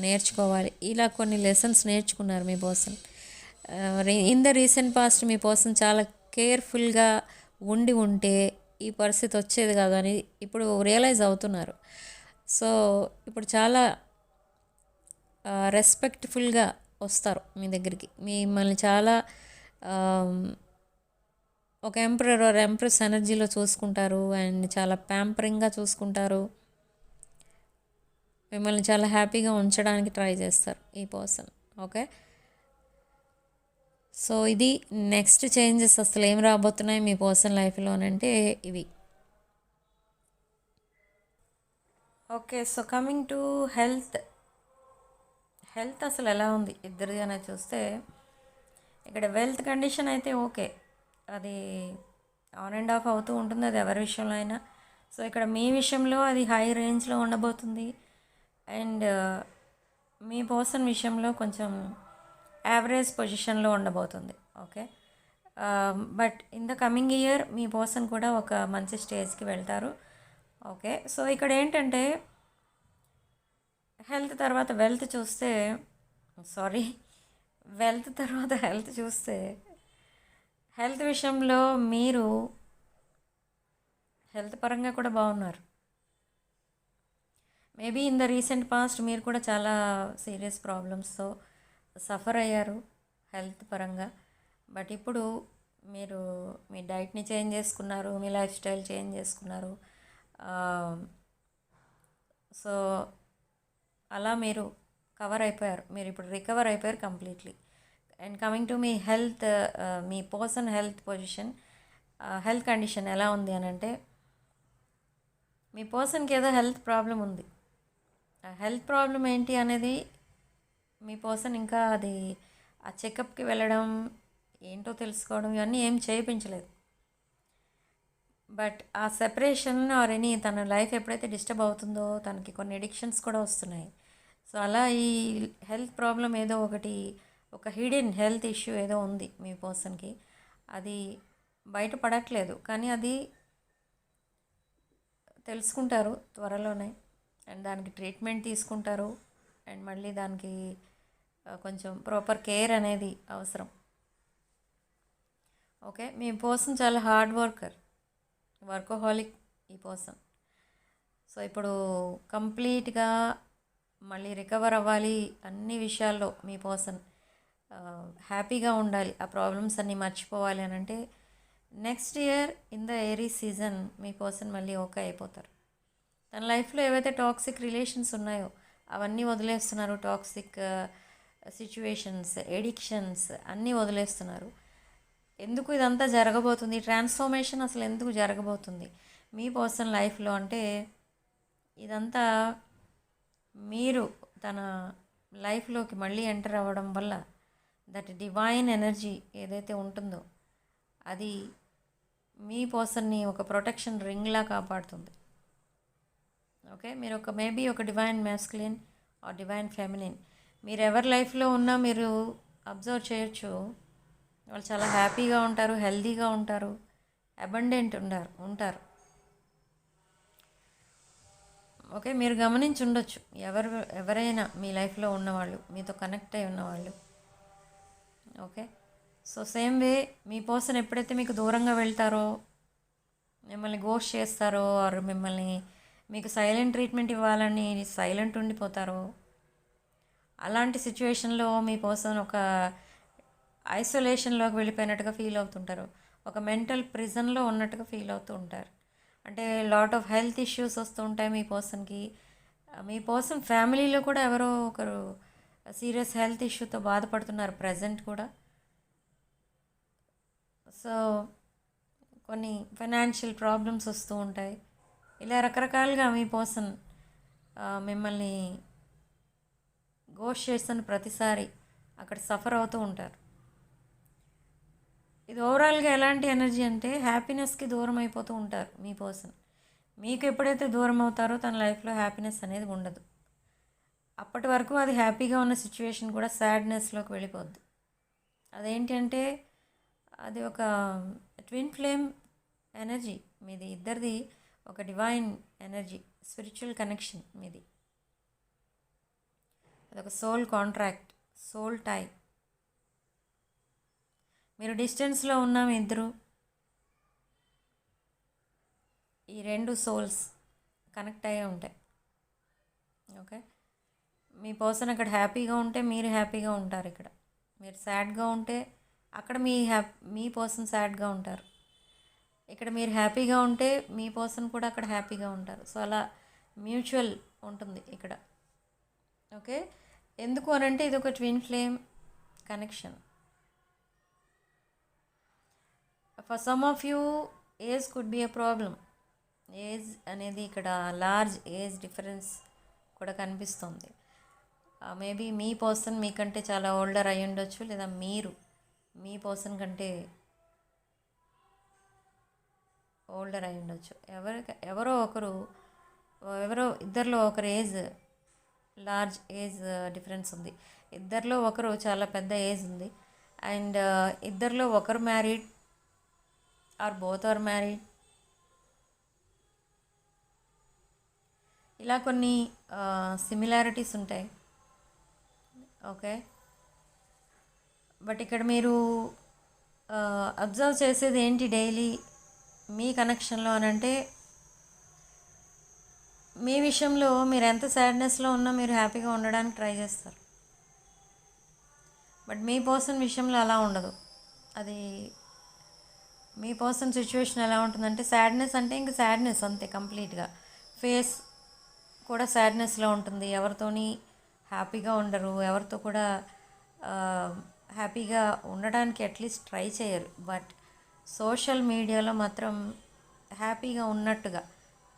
నేర్చుకోవాలి. ఇలా కొన్ని లెసన్స్ నేర్చుకున్నారు మీ person. In the recent past మీ పర్సన్ చాలా కేర్ఫుల్గా ఉంటే ఈ పరిస్థితి వచ్చేది కాదు అని ఇప్పుడు రియలైజ్ అవుతున్నారు. సో ఇప్పుడు చాలా రెస్పెక్ట్ఫుల్గా వస్తారు మీ దగ్గరికి, మిమ్మల్ని చాలా ఒక ఎంపరర్ ఆర్ ఎంప్రెస్ ఎనర్జీలో చూసుకుంటారు, అండ్ చాలా ప్యాంపరింగ్గా చూసుకుంటారు, మిమ్మల్ని చాలా హ్యాపీగా ఉంచడానికి ట్రై చేస్తారు ఈ పర్సన్. ఓకే, సో ఇది నెక్స్ట్ చేంజెస్ అసలు ఏం రాబోతున్నాయి మీ పర్సన్ లైఫ్లో అంటే ఇవి. Okay, so coming to health అసలు ఎలా ఉంది ఇద్దరిది అనేది చూస్తే, ఇక్కడ వెల్త్ కండిషన్ అయితే ఓకే, అది ఆన్ అండ్ ఆఫ్ అవుతూ ఉంటుంది, అది ఎవరి విషయంలో అయినా. సో ఇక్కడ మీ విషయంలో అది హై రేంజ్లో ఉండబోతుంది, అండ్ మీ పర్సన్ విషయంలో కొంచెం యావరేజ్ పొజిషన్లో ఉండబోతుంది. Okay, but in the coming year me person కూడా ఒక మంచి స్టేజ్కి వెళ్తారు. ఓకే, సో ఇక్కడ ఏంటంటే హెల్త్ తర్వాత వెల్త్ చూస్తే, వెల్త్ తర్వాత హెల్త్ చూస్తే, హెల్త్ విషయంలో మీరు హెల్త్ పరంగా కూడా బాగున్నారు. Maybe in the recent past మీరు కూడా చాలా సీరియస్ ప్రాబ్లమ్స్తో సఫర్ అయ్యారు హెల్త్ పరంగా. బట్ ఇప్పుడు మీరు మీ డైట్ని చేంజ్ చేసుకున్నారు, మీ లైఫ్ స్టైల్ చేంజ్ చేసుకున్నారు. సో అలా మీరు కవర్ అయిపోయారు, మీరు ఇప్పుడు రికవర్ అయిపోయారు completely. And coming to me health, me person health position, health condition ఎలా ఉంది అని అంటే, మీ పర్సన్కి ఏదో హెల్త్ ప్రాబ్లం ఉంది. హెల్త్ ప్రాబ్లం ఏంటి అనేది మీ పర్సన్ ఇంకా అది ఆ చెకప్కి వెళ్ళడం, ఏంటో తెలుసుకోవడం, ఇవన్నీ ఏం చేయించలేదు. బట్ ఆ సెపరేషన్ ఆర్ ఎనీ తన లైఫ్ ఎప్పుడైతే డిస్టర్బ్ అవుతుందో తనకి కొన్ని ఎడిక్షన్స్ కూడా వస్తున్నాయి. సో అలా ఈ హెల్త్ ప్రాబ్లం ఏదో ఒకటి, ఒక హిడెన్ హెల్త్ ఇష్యూ ఏదో ఉంది మీ పర్సన్కి, అది బయటపడట్లేదు, కానీ అది తెలుసుకుంటారు త్వరలోనే, అండ్ దానికి ట్రీట్మెంట్ తీసుకుంటారు, అండ్ మళ్ళీ దానికి కొంచెం ప్రాపర్ కేర్ అనేది అవసరం. ఓకే, మీ పర్సన్ చాలా హార్డ్ వర్కోహాలిక్ ఈ పర్సన్. సో ఇప్పుడు కంప్లీట్గా మళ్ళీ రికవర్ అవ్వాలి అన్ని విషయాల్లో మీ పర్సన్ హ్యాపీగా ఉండాలి, ఆ ప్రాబ్లమ్స్ అన్నీ మర్చిపోవాలి అని అంటే next year in the airy season me person మళ్ళీ ఓకే అయిపోతారు. తన లైఫ్లో ఏవైతే టాక్సిక్ రిలేషన్స్ ఉన్నాయో అవన్నీ వదిలేస్తున్నారు, టాక్సిక్ సిచ్యువేషన్స్, ఎడిక్షన్స్ అన్నీ వదిలేస్తున్నారు. ఎందుకు ఇదంతా జరగబోతుంది, ట్రాన్స్ఫర్మేషన్ అసలు ఎందుకు జరగబోతుంది మీ పర్సన్ లైఫ్లో అంటే, ఇదంతా మీరు తన లైఫ్లోకి మళ్ళీ ఎంటర్ అవ్వడం వల్ల దట్ డివైన్ ఎనర్జీ ఏదైతే ఉంటుందో అది మీ పర్సన్ని ఒక ప్రొటెక్షన్ రింగ్లా కాపాడుతుంది. ఓకే, మీరు మేబీ ఒక divine masculine or divine feminine, మీరు ఎవరి లైఫ్లో ఉన్నా మీరు అబ్జర్వ్ చేయొచ్చు, వాళ్ళు చాలా హ్యాపీగా ఉంటారు, హెల్తీగా ఉంటారు, అబండెంట్ ఉంటారు. ఓకే, మీరు గమనించి ఉండొచ్చు, ఎవరైనా మీ లైఫ్లో ఉన్నవాళ్ళు, మీతో కనెక్ట్ అయి ఉన్నవాళ్ళు. ఓకే, సో సేమ్ వే మీ పర్సన్ ఎప్పుడైతే మీకు దూరంగా వెళ్తారో, మిమ్మల్ని గోస్ట్ చేస్తారో, ఆర్ మీకు సైలెంట్ ట్రీట్మెంట్ ఇవ్వాలని సైలెంట్ ఉండిపోతారో, అలాంటి సిచ్యువేషన్లో మీ పర్సన్ ఒక ఐసోలేషన్లోకి వెళ్ళిపోయినట్టుగా ఫీల్ అవుతుంటారు, ఒక మెంటల్ ప్రిజన్లో ఉన్నట్టుగా ఫీల్ అవుతూ ఉంటారు. అంటే లాట్ ఆఫ్ హెల్త్ ఇష్యూస్ వస్తూ ఉంటాయి మీ పర్సన్కి. మీ పర్సన్ ఫ్యామిలీలో కూడా ఎవరో ఒకరు సీరియస్ హెల్త్ ఇష్యూతో బాధపడుతున్నారు ప్రజెంట్ కూడా. సో కొన్ని ఫైనాన్షియల్ ప్రాబ్లమ్స్ వస్తూ ఉంటాయి. ఇలా రకరకాలుగా మీ పర్సన్ మిమ్మల్ని గోస్ట్ చేస్తున్న ప్రతిసారి అక్కడ సఫర్ అవుతూ ఉంటారు. ఇది ఓవరాల్గా ఎలాంటి ఎనర్జీ అంటే హ్యాపీనెస్కి దూరం అయిపోతూ ఉంటారు మీ పర్సన్. మీకు ఎప్పుడైతే దూరం అవుతారో తన లైఫ్లో హ్యాపీనెస్ అనేది ఉండదు. అప్పటి వరకు అది హ్యాపీగా ఉన్న సిచ్యువేషన్ కూడా సాడ్నెస్లోకి వెళ్ళిపోద్ది. అదేంటి అంటే అది ఒక ట్విన్ ఫ్లేమ్ ఎనర్జీ మీది, ఇద్దరిది ఒక డివైన్ ఎనర్జీ, స్పిరిచువల్ కనెక్షన్ మీది. అదొక సోల్ కాంట్రాక్ట్, సోల్ టై. మీరు డిస్టెన్స్లో ఉన్న మీ ఇద్దరు, ఈ రెండు సోల్స్ కనెక్ట్ అయ్యే ఉంటాయి. ఓకే, మీ పర్సన్ అక్కడ హ్యాపీగా ఉంటే మీరు హ్యాపీగా ఉంటారు. ఇక్కడ మీరు సాడ్గా ఉంటే అక్కడ మీ పర్సన్ సాడ్గా ఉంటారు. ఇక్కడ మీరు హ్యాపీగా ఉంటే మీ పర్సన్ కూడా అక్కడ హ్యాపీగా ఉంటారు. సో అలా మ్యూచువల్ ఉంటుంది ఇక్కడ. ఓకే, ఎందుకు అనంటే ఇది ఒక twin flame connection. For some of you age could be a problem. Age అనేది ఇక్కడ లార్జ్ ఏజ్ డిఫరెన్స్ కూడా కనిపిస్తుంది. మేబీ మీ పర్సన్ మీకంటే చాలా ఓల్డర్ అయి ఉండొచ్చు, లేదా మీరు మీ పర్సన్ కంటే ఓల్డర్ అయి ఉండొచ్చు. ఎవరో ఇద్దరిలో ఒకరు ఏజ్, లార్జ్ ఏజ్ డిఫరెన్స్ ఉంది. ఇద్దరిలో ఒకరు చాలా పెద్ద ఏజ్ ఉంది. అండ్ ఇద్దరిలో ఒకరు married or both are married. ఇలా కొన్ని సిమిలారిటీస్ ఉంటాయి. ఓకే, బట్ ఇక్కడ మీరు అబ్జర్వ్ చేసేది ఏంటి డైలీ మీ కనెక్షన్లో అని అంటే, మీ విషయంలో మీరు ఎంత సాడ్నెస్లో ఉన్నా మీరు హ్యాపీగా ఉండడానికి ట్రై చేస్తారు. బట్ మీ పర్సన్ విషయంలో అలా ఉండదు. అది మీ పర్సన్ సిచ్యువేషన్ ఎలా ఉంటుందంటే, సాడ్నెస్ అంటే ఇంక సాడ్నెస్ అంతే కంప్లీట్గా. ఫేస్ కూడా సాడ్నెస్లో ఉంటుంది. ఎవరితోని హ్యాపీగా ఉండరు, ఎవరితో కూడా హ్యాపీగా ఉండడానికి అట్లీస్ట్ ట్రై చేయరు. బట్ సోషల్ మీడియాలో మాత్రం హ్యాపీగా ఉన్నట్టుగా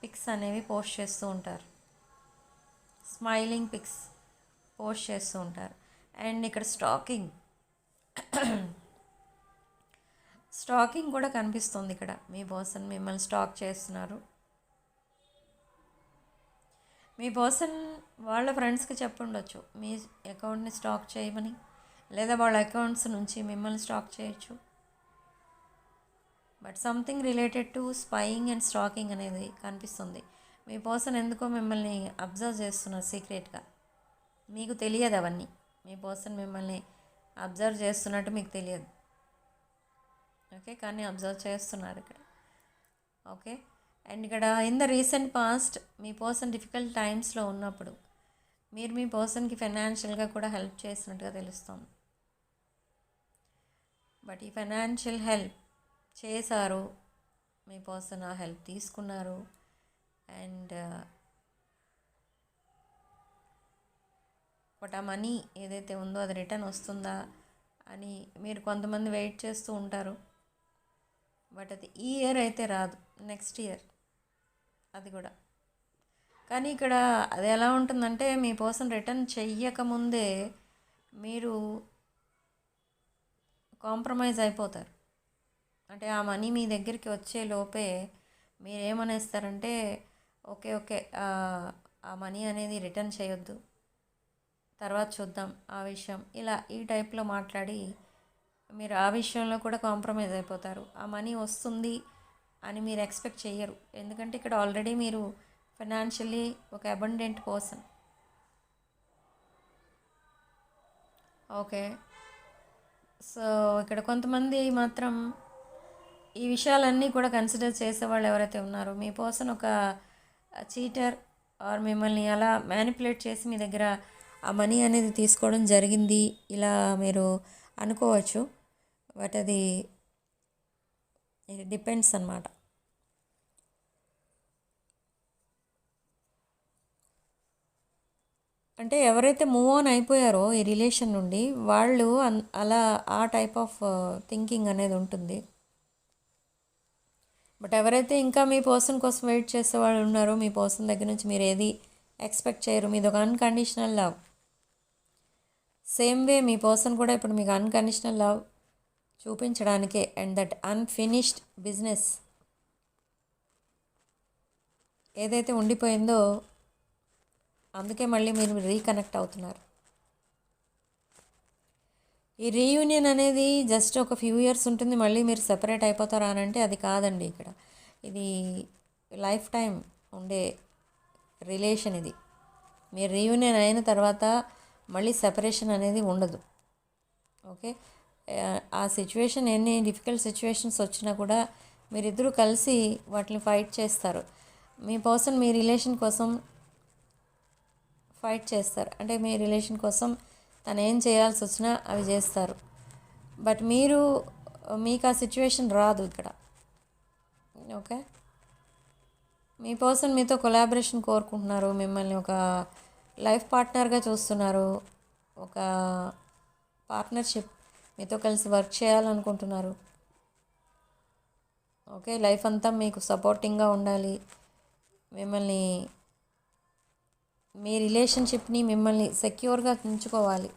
పిక్స్ అనేవి పోస్ట్ చేస్తూ ఉంటారు, స్మైలింగ్ పిక్స్ పోస్ట్ చేస్తూ ఉంటారు. అండ్ ఇక్కడ స్టాకింగ్ కూడా కనిపిస్తుంది. ఇక్కడ మీ పర్సన్ మిమ్మల్ని స్టాక్ చేస్తున్నారు. మీ పర్సన్ వాళ్ళ ఫ్రెండ్స్కి చెప్పుండొచ్చు మీ అకౌంట్ని స్టాక్ చేయమని, లేదా వాళ్ళ అకౌంట్స్ నుంచి మిమ్మల్ని స్టాక్ చేయొచ్చు. But something related to spying and stalking అనేది కనిపిస్తుంది. మీ పర్సన్ ఎందుకో మిమ్మల్ని అబ్జర్వ్ చేస్తున్నారు సీక్రెట్గా. మీకు తెలియదు అవన్నీ. మీ పర్సన్ మిమ్మల్ని అబ్జర్వ్ చేస్తున్నట్టు మీకు తెలియదు. ఓకే, కానీ అబ్జర్వ్ చేస్తున్నారు ఇక్కడ. ఓకే, అండ్ ఇక్కడ ఇన్ ద రీసెంట్ పాస్ట్ మీ పర్సన్ డిఫికల్ట్ టైమ్స్లో ఉన్నప్పుడు మీరు మీ పర్సన్కి ఫైనాన్షియల్గా కూడా హెల్ప్ చేసినట్టుగా తెలుస్తుంది. బట్ ఈ ఫైనాన్షియల్ హెల్ప్ చేశారు, మీ పర్సన్ ఆ హెల్ప్ తీసుకున్నారు. అండ్ బట్ ఆ మనీ ఏదైతే ఉందో అది రిటర్న్ వస్తుందా అని మీరు కొంతమంది వెయిట్ చేస్తూ ఉంటారు. బట్ అది ఈ ఇయర్ అయితే రాదు, నెక్స్ట్ ఇయర్ అది కూడా. కానీ ఇక్కడ అది ఎలా ఉంటుందంటే మీ పర్సన్ రిటర్న్ చెయ్యకముందే మీరు కాంప్రమైజ్ అయిపోతారు. అంటే ఆ మనీ మీ దగ్గరికి వచ్చే లోపే మీరేమనేస్తారంటే ఓకే ఓకే ఆ మనీ అనేది రిటర్న్ చేయొద్దు, తర్వాత చూద్దాం ఆ విషయం, ఇలా ఈ టైప్లో మాట్లాడి మీరు ఆ విషయంలో కూడా కాంప్రమైజ్ అయిపోతారు. ఆ మనీ వస్తుంది అని మీరు ఎక్స్పెక్ట్ చేయరు. ఎందుకంటే ఇక్కడ ఆల్రెడీ మీరు ఫైనాన్షియల్లీ ఒక అబండెంట్ పర్సన్. ఓకే. సో ఇక్కడ కొంతమంది మాత్రం ఈ విషయాలన్నీ కూడా కన్సిడర్ చేసేవాళ్ళు ఎవరైతే ఉన్నారో మీ పర్సన్ ఒక చీటర్ ఆర్ మిమ్మల్ని అలా మ్యానిపులేట్ చేసి మీ దగ్గర ఆ మనీ అనేది తీసుకోవడం జరిగింది ఇలా మీరు అనుకోవచ్చు. బట్ అది డిపెండ్స్ అన్నమాట. అంటే ఎవరైతే మూవ్ ఆన్ అయిపోయారో ఈ రిలేషన్ నుండి వాళ్ళు అలా ఆ టైప్ ఆఫ్ థింకింగ్ అనేది ఉంటుంది. బట్ ఎవరైతే ఇంకా మీ పర్సన్ కోసం వెయిట్ చేసే వాళ్ళు ఉన్నారో మీ పర్సన్ దగ్గర నుంచి మీరు ఏది ఎక్స్పెక్ట్ చేయరు, మీది ఒక అన్కండిషనల్ లవ్. సేమ్ వే మీ పర్సన్ కూడా ఇప్పుడు మీకు అన్కండిషనల్ లవ్ చూపించడానికే అండ్ దట్ అన్ఫినిష్డ్ బిజినెస్ ఏదైతే ఉండిపోయిందో అందుకే మళ్ళీ మీరు రీకనెక్ట్ అవుతున్నారు. ఈ రీయూనియన్ అనేది జస్ట్ ఒక ఫ్యూ ఇయర్స్ ఉంటుంది, మళ్ళీ మీరు సెపరేట్ అయిపోతారా అని అంటే అది కాదండి. ఇక్కడ ఇది లైఫ్ టైం ఉండే రిలేషన్. ఇది మీరు రీయూనియన్ అయిన తర్వాత మళ్ళీ సెపరేషన్ అనేది ఉండదు. ఓకే. ఆ సిచ్యువేషన్ ఎన్ని డిఫికల్ట్ సిచ్యువేషన్స్ వచ్చినా కూడా మీరిద్దరూ కలిసి వాటిని ఫైట్ చేస్తారు. మీ పర్సన్ మీ రిలేషన్ కోసం ఫైట్ చేస్తారు. అంటే మీ రిలేషన్ కోసం తను ఏం చేయాల్సి వచ్చినా అవి చేస్తారు. బట్ మీకు ఆ సిచ్యువేషన్ రాదు ఇక్కడ. ఓకే. మీ పర్సన్ మీతో కొలాబరేషన్ కోరుకుంటున్నారు, మిమ్మల్ని ఒక లైఫ్ పార్ట్నర్గా చూస్తున్నారు, ఒక పార్ట్నర్షిప్ మీతో కలిసి వర్క్ చేయాలనుకుంటున్నారు. ఓకే. లైఫ్ అంతా మీకు సపోర్టింగ్గా ఉండాలి, మిమ్మల్ని మీ రిలేషన్షిప్ని మిమ్మల్ని సెక్యూర్గా ఉంచుకోవాలి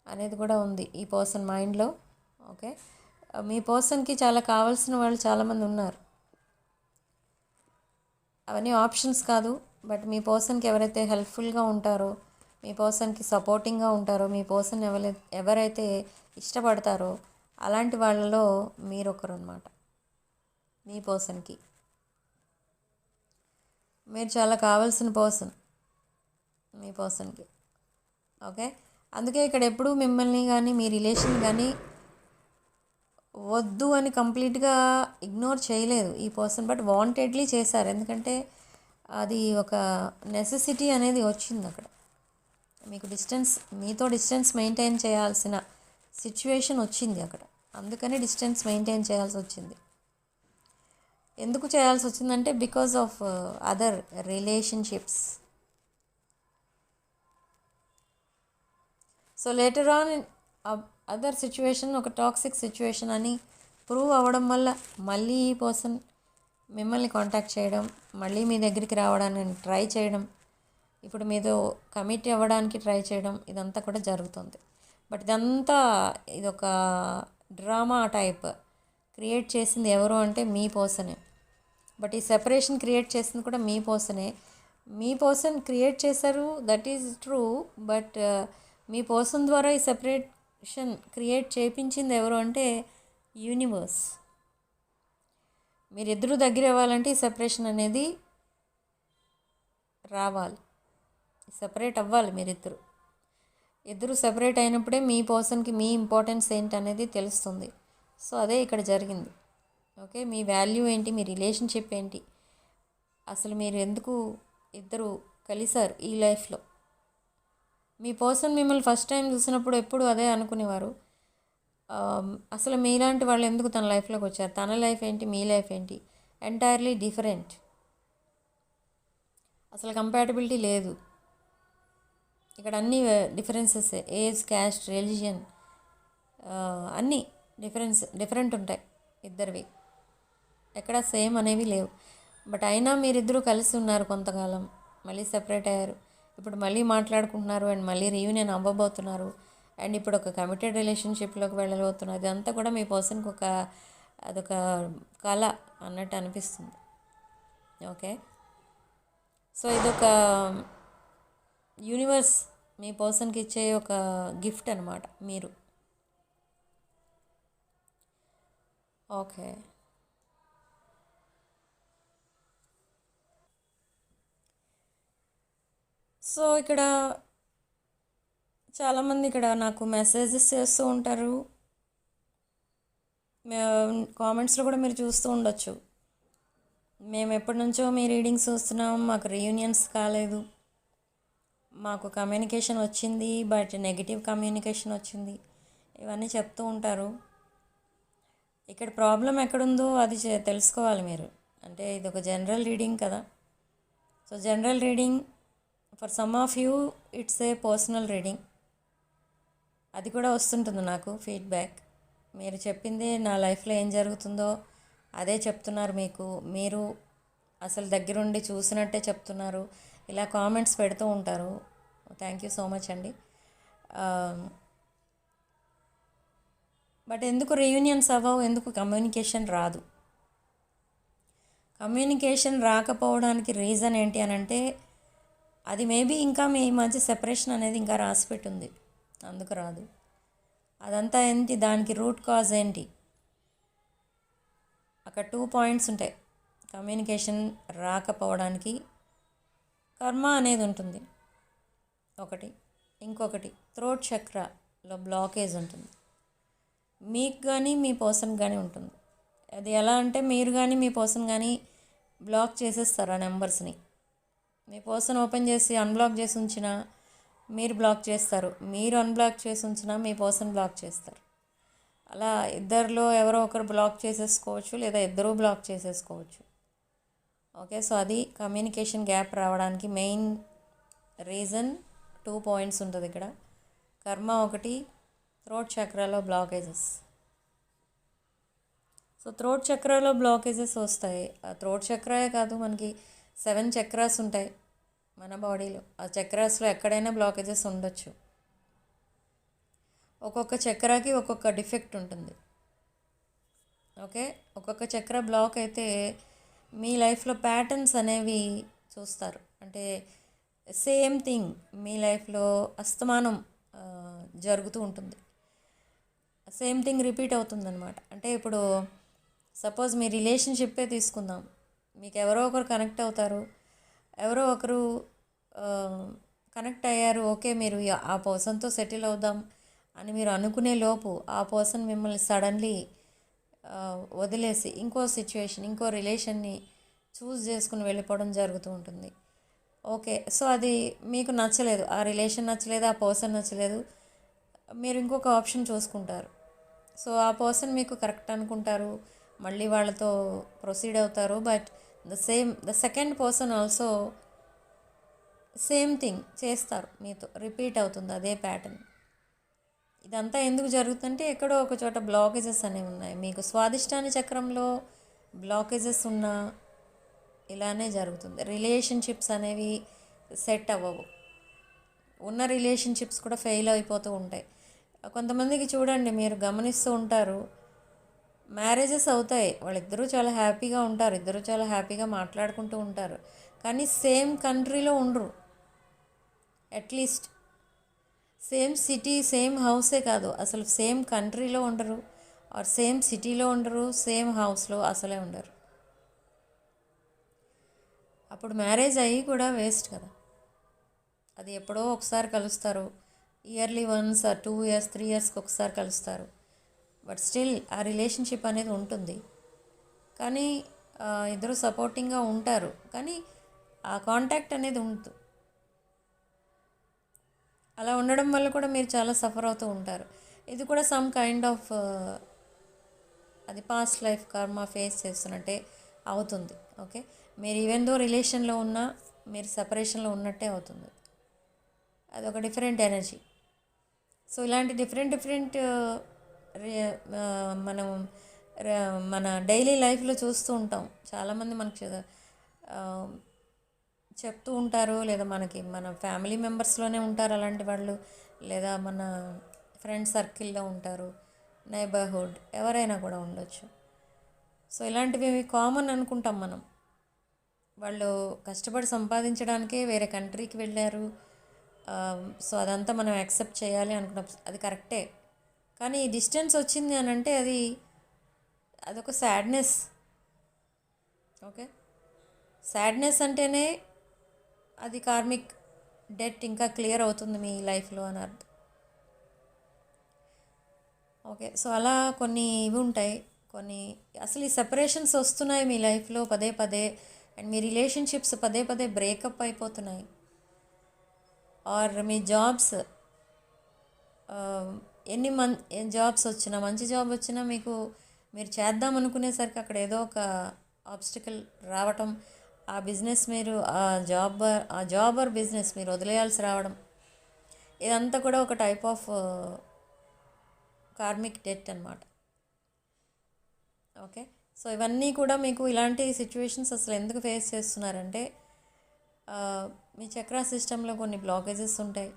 అనేది కూడా ఉంది ఈ పర్సన్ మైండ్లో. ఓకే. మీ పర్సన్కి చాలా కావాల్సిన వాళ్ళు చాలామంది ఉన్నారు. అవన్నీ ఆప్షన్స్ కాదు. బట్ మీ పర్సన్కి ఎవరైతే హెల్ప్ఫుల్గా ఉంటారో, మీ పర్సన్కి సపోర్టింగ్గా ఉంటారో, మీ పర్సన్ ఎవరైతే ఇష్టపడతారో అలాంటి వాళ్ళలో మీరు ఒకరు అన్నమాట. మీ పర్సన్కి మీరు చాలా కావాల్సిన పర్సన్ మీ పర్సన్కి. ఓకే. అందుకే ఇక్కడ ఎప్పుడూ మిమ్మల్ని కానీ మీ రిలేషన్ కానీ వద్దు అని కంప్లీట్గా ఇగ్నోర్ చేయలేదు ఈ పర్సన్, బట్ వాంటెడ్లీ చేశారు. ఎందుకంటే అది ఒక నెసెసిటీ అనేది వచ్చింది అక్కడ. మీకు మీతో డిస్టెన్స్ మెయింటైన్ చేయాల్సిన సిచ్యువేషన్ వచ్చింది అక్కడ. అందుకని డిస్టెన్స్ మెయింటైన్ చేయాల్సి వచ్చింది. ఎందుకు చేయాల్సి వచ్చిందంటే because of other relationships. So later on other situation ఒక టాక్సిక్ సిచ్యువేషన్ అని ప్రూవ్ అవ్వడం వల్ల మళ్ళీ ఈ పర్సన్ మిమ్మల్ని కాంటాక్ట్ చేయడం, మళ్ళీ మీ దగ్గరికి రావడానికి ట్రై చేయడం, ఇప్పుడు మీతో కమిట్ అవ్వడానికి ట్రై చేయడం, ఇదంతా కూడా జరుగుతుంది. బట్ ఇదంతా ఇదొక డ్రామా టైప్ క్రియేట్ చేసింది ఎవరు అంటే మీ పర్సనే. బట్ ఈ సెపరేషన్ క్రియేట్ చేసింది కూడా మీ పర్సనే. మీ పర్సన్ క్రియేట్ చేశారు, that is true. But me person ద్వారా ఈ సెపరేషన్ క్రియేట్ చేయించింది ఎవరు అంటే యూనివర్స్. మీరిద్దరూ దగ్గర అవ్వాలంటే ఈ సెపరేషన్ అనేది రావాలి, సెపరేట్ అవ్వాలి. ఇద్దరు సెపరేట్ అయినప్పుడే మీ పర్సన్కి మీ ఇంపార్టెన్స్ ఏంటి అనేది తెలుస్తుంది. సో అదే ఇక్కడ జరిగింది. ఓకే. మీ వాల్యూ ఏంటి, మీ రిలేషన్షిప్ ఏంటి, అసలు మీరు ఎందుకు ఇద్దరు కలిసారు ఈ లైఫ్లో. మీ పర్సన్ మిమ్మల్ని ఫస్ట్ టైం చూసినప్పుడు ఎప్పుడు అదే అనుకునేవారు, అసలు మీలాంటి వాళ్ళు ఎందుకు తన లైఫ్లోకి వచ్చారు, తన లైఫ్ ఏంటి, మీ లైఫ్ ఏంటి, ఎంటైర్లీ డిఫరెంట్. అసలు కంపాటబిలిటీ లేదు ఇక్కడ. అన్ని డిఫరెన్సెస్, ఏజ్, క్యాస్ట్, రిలీజియన్ అన్నీ డిఫరెంట్ ఉంటాయి ఇద్దరివి. ఎక్కడ సేమ్ అనేవి లేవు. బట్ అయినా మీరిద్దరూ కలిసి ఉన్నారు కొంతకాలం. మళ్ళీ సెపరేట్ అయ్యారు, ఇప్పుడు మళ్ళీ మాట్లాడుకుంటున్నారు అండ్ మళ్ళీ రీయూనియన్ అవ్వబోతున్నారు అండ్ ఇప్పుడు ఒక కమిటెడ్ రిలేషన్షిప్లోకి వెళ్ళబోతున్నారు. ఇదంతా కూడా మీ పర్సన్కి అదొక కళ అన్నట్టు అనిపిస్తుంది. ఓకే, సో ఇదొక యూనివర్స్ మీ పర్సన్కి ఇచ్చే ఒక గిఫ్ట్ అనమాట మీరు. ఓకే, సో ఇక్కడ చాలామంది ఇక్కడ నాకు మెసేజెస్ చేస్తూ ఉంటారు, కామెంట్స్లో కూడా మీరు చూస్తూ ఉండొచ్చు. మేము ఎప్పటి నుంచో మీ రీడింగ్స్ చూస్తున్నాం, మాకు రీయూనియన్స్ కాలేదు, మాకు కమ్యూనికేషన్ వచ్చింది బట్ నెగిటివ్ కమ్యూనికేషన్ వచ్చింది, ఇవన్నీ చెప్తూ ఉంటారు. ఇక్కడ ప్రాబ్లం ఎక్కడుందో అది తెలుసుకోవాలి మీరు. అంటే ఇది ఒక జనరల్ రీడింగ్ కదా. So general reading for some of you it's a personal reading. అది కూడా వస్తుంటుంది నాకు ఫీడ్బ్యాక్. మీరు చెప్పింది నా లైఫ్లో ఏం జరుగుతుందో అదే చెప్తున్నారు మీకు, మీరు అసలు దగ్గరుండి చూసినట్టే చెప్తున్నారు, ఇలా కామెంట్స్ పెడుతూ ఉంటారు. థ్యాంక్ యూ సో మచ్ అండి. బట్ ఎందుకు రీయూనియన్స్ అవ్వవు, ఎందుకు కమ్యూనికేషన్ రాదు? కమ్యూనికేషన్ రాకపోవడానికి రీజన్ ఏంటి అని అంటే అది మేబీ ఇంకా మీ మధ్య సెపరేషన్ అనేది ఇంకా రాసిపెట్టుంది, అందుకు రాదు. అదంతా ఏంటి, దానికి రూట్ కాజ్ ఏంటి? అక్కడ 2 పాయింట్స్ ఉంటాయి కమ్యూనికేషన్ రాకపోవడానికి. కర్మ అనేది ఉంటుంది ఒకటి, ఇంకొకటి థ్రోట్ చక్రాలో బ్లాకేజ్ ఉంటుంది. మీకు కానీ మీ పర్సన్ కానీ ఉంటుంది. అది ఎలా అంటే మీరు కానీ మీ పర్సన్ కానీ బ్లాక్ చేసేస్తారు ఆ నెంబర్స్ని. మీ పర్సన్ ఓపెన్ చేసి అన్బ్లాక్ చేసి ఉంచినా మీరు బ్లాక్ చేస్తారు, మీరు అన్బ్లాక్ చేసి ఉంచినా మీ పర్సన్ బ్లాక్ చేస్తారు. అలా ఇద్దరిలో ఎవరో ఒకరు బ్లాక్ చేసేసుకోవచ్చు, లేదా ఇద్దరూ బ్లాక్ చేసేసుకోవచ్చు. ఓకే, సో అది కమ్యూనికేషన్ గ్యాప్ రావడానికి మెయిన్ రీజన్. 2 పాయింట్స్ ఉంటుంది ఇక్కడ, కర్మ ఒకటి, థ్రోట్ చక్రాలో బ్లాకేజెస్. సో థ్రోట్ చక్రాలో బ్లాకేజెస్ వస్తాయి. ఆ థ్రోట్ చక్రాయే కాదు, మనకి 7 చక్రాస్ ఉంటాయి మన బాడీలో. ఆ చక్రాస్లో ఎక్కడైనా బ్లాకేజెస్ ఉండొచ్చు. ఒక్కొక్క చక్రాకి ఒక్కొక్క డిఫెక్ట్ ఉంటుంది. ఓకే, ఒక్కొక్క చక్ర బ్లాక్ అయితే మీ లైఫ్లో ప్యాటర్న్స్ అనేవి చూస్తారు. అంటే సేమ్ థింగ్ మీ లైఫ్లో అస్తమానం జరుగుతూ ఉంటుంది, సేమ్ థింగ్ రిపీట్ అవుతుందన్నమాట. అంటే ఇప్పుడు సపోజ్ మీ రిలేషన్షిప్పే తీసుకుందాం, మీకు ఎవరో ఒకరు కనెక్ట్ అవుతారు, ఎవరో ఒకరు కనెక్ట్ అయ్యారు, ఓకే మీరు ఆ పర్సన్తో సెటిల్ అవుదాం అని మీరు అనుకునే లోపు ఆ పర్సన్ మిమ్మల్ని సడన్లీ వదిలేసి ఇంకో సిచ్యువేషన్, ఇంకో రిలేషన్ని చూస్ చేసుకుని వెళ్ళిపోవడం జరుగుతూ ఉంటుంది. ఓకే, సో అది మీకు నచ్చలేదు, ఆ రిలేషన్ నచ్చలేదు, ఆ పర్సన్ నచ్చలేదు, మీరు ఇంకొక ఆప్షన్ చూసుకుంటారు. సో ఆ పర్సన్ మీకు కరెక్ట్ అనుకుంటారు, మళ్ళీ వాళ్ళతో ప్రొసీడ్ అవుతారు. But the second person also same thing చేస్తారు, మీతో రిపీట్ అవుతుంది అదే ప్యాటర్న్. ఇదంతా ఎందుకు జరుగుతుందంటే ఎక్కడో ఒక చోట బ్లాకేజెస్ అనేవి ఉన్నాయి. మీకు స్వాదిష్టాన చక్రంలో బ్లాకేజెస్ ఉన్నా ఇలానే జరుగుతుంది. రిలేషన్షిప్స్ అనేవి సెట్ అవ్వవు, ఉన్న రిలేషన్షిప్స్ కూడా ఫెయిల్ అయిపోతూ ఉంటాయి. కొంతమందికి చూడండి, మీరు గమనిస్తూ ఉంటారు, మ్యారేజెస్ అవుతాయి, వాళ్ళిద్దరూ చాలా హ్యాపీగా ఉంటారు, ఇద్దరూ చాలా హ్యాపీగా మాట్లాడుకుంటూ ఉంటారు, కానీ సేమ్ కంట్రీలో ఉండరు. అట్లీస్ట్ సేమ్ సిటీ, సేమ్ హౌసే కాదు, అసలు సేమ్ కంట్రీలో ఉండరు, ఆర్ సేమ్ సిటీలో ఉండరు, సేమ్ హౌస్లో అసలే ఉండరు. అప్పుడు మ్యారేజ్ అయ్యి కూడా వేస్ట్ కదా. అది ఎప్పుడో ఒకసారి కలుస్తారు, ఇయర్లీ వన్స్, 2 ఇయర్స్ 3 ఇయర్స్కి ఒకసారి కలుస్తారు. బట్ స్టిల్ ఆ రిలేషన్షిప్ అనేది ఉంటుంది, కానీ ఇద్దరు సపోర్టింగ్గా ఉంటారు, కానీ ఆ కాంటాక్ట్ అనేది ఉంటుంది. అలా ఉండడం వల్ల కూడా మీరు చాలా సఫర్ అవుతూ ఉంటారు. ఇది కూడా సమ్ కైండ్ ఆఫ్ అది పాస్ట్ లైఫ్ కర్మ ఫేస్ చేస్తున్నట్టే అవుతుంది. ఓకే, మీరు ఈవెన్ దో రిలేషన్లో ఉన్నా మీరు సెపరేషన్లో ఉన్నట్టే అవుతుంది. అదొక డిఫరెంట్ ఎనర్జీ. సో ఇలాంటి డిఫరెంట్ మనం మన డైలీ లైఫ్లో చూస్తూ ఉంటాం. చాలామంది మనకు చెప్తూ ఉంటారు, లేదా మన ఫ్యామిలీ మెంబర్స్లోనే ఉంటారు అలాంటి వాళ్ళు, లేదా మన ఫ్రెండ్ సర్కిల్లో ఉంటారు, నైబర్హుడ్ ఎవరైనా కూడా ఉండొచ్చు. సో ఇలాంటివి కామన్ అనుకుంటాం మనం. వాళ్ళు కష్టపడి సంపాదించడానికే వేరే కంట్రీకి వెళ్ళారు. సో అదంతా మనం యాక్సెప్ట్ చేయాలి అనుకున్నాం, అది కరెక్టే. కానీ ఈ డిస్టెన్స్ వచ్చింది అని అంటే అదొక సాడ్నెస్. ఓకే, సాడ్నెస్ అంటేనే అది కార్మిక్ డెట్ ఇంకా క్లియర్ అవుతుంది మీ లైఫ్లో అని అర్థం. ఓకే, సో అలా కొన్ని ఇవి ఉంటాయి, కొన్ని అసలు ఈ సెపరేషన్స్ వస్తున్నాయి మీ లైఫ్లో పదే పదే, అండ్ మీ రిలేషన్షిప్స్ పదే పదే బ్రేకప్ అయిపోతున్నాయి. ఆర్ మీ జాబ్స్, ఎన్ని జాబ్స్ వచ్చినా, మంచి జాబ్ వచ్చినా మీరు చేద్దాం అనుకునేసరికి అక్కడ ఏదో ఒక ఆబ్స్టికల్ రావటం, ఆ బిజినెస్ మీరు ఆ జాబ్ ఆర్ బిజినెస్ మీరు వదిలేయాల్సి రావడం, ఇదంతా కూడా ఒక టైప్ ఆఫ్ కార్మిక్ డెట్ అనమాట. ఓకే, సో ఇవన్నీ కూడా మీకు ఇలాంటి సిచ్యువేషన్స్ అసలు ఎందుకు ఫేస్ చేస్తున్నారంటే మీ చక్రా సిస్టంలో కొన్ని బ్లాకేజెస్ ఉంటాయి,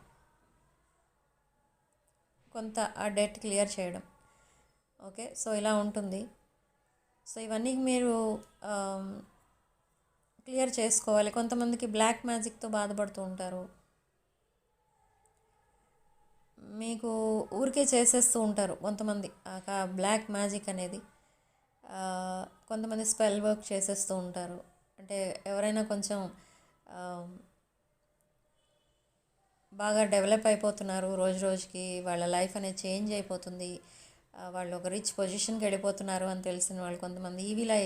కొంత ఆ డెట్ క్లియర్ చేయడం. ఓకే, సో ఇలా ఉంటుంది. సో ఇవన్నీ మీరు క్లియర్ చేసుకోవాలి. కొంతమందికి బ్లాక్ మ్యాజిక్తో బాధపడుతూ ఉంటారు, మీకు ఊరికే చేసేస్తూ ఉంటారు కొంతమంది బ్లాక్ మ్యాజిక్ అనేది. కొంతమంది స్పెల్ వర్క్ చేసేస్తూ ఉంటారు. అంటే ఎవరైనా కొంచెం బాగా డెవలప్ అయిపోతున్నారు, రోజు రోజుకి వాళ్ళ లైఫ్ అనేది చేంజ్ అయిపోతుంది, వాళ్ళు ఒక రిచ్ పొజిషన్కి వెళ్ళిపోతున్నారు అని తెలిసిన వాళ్ళు కొంతమంది ఈవిలా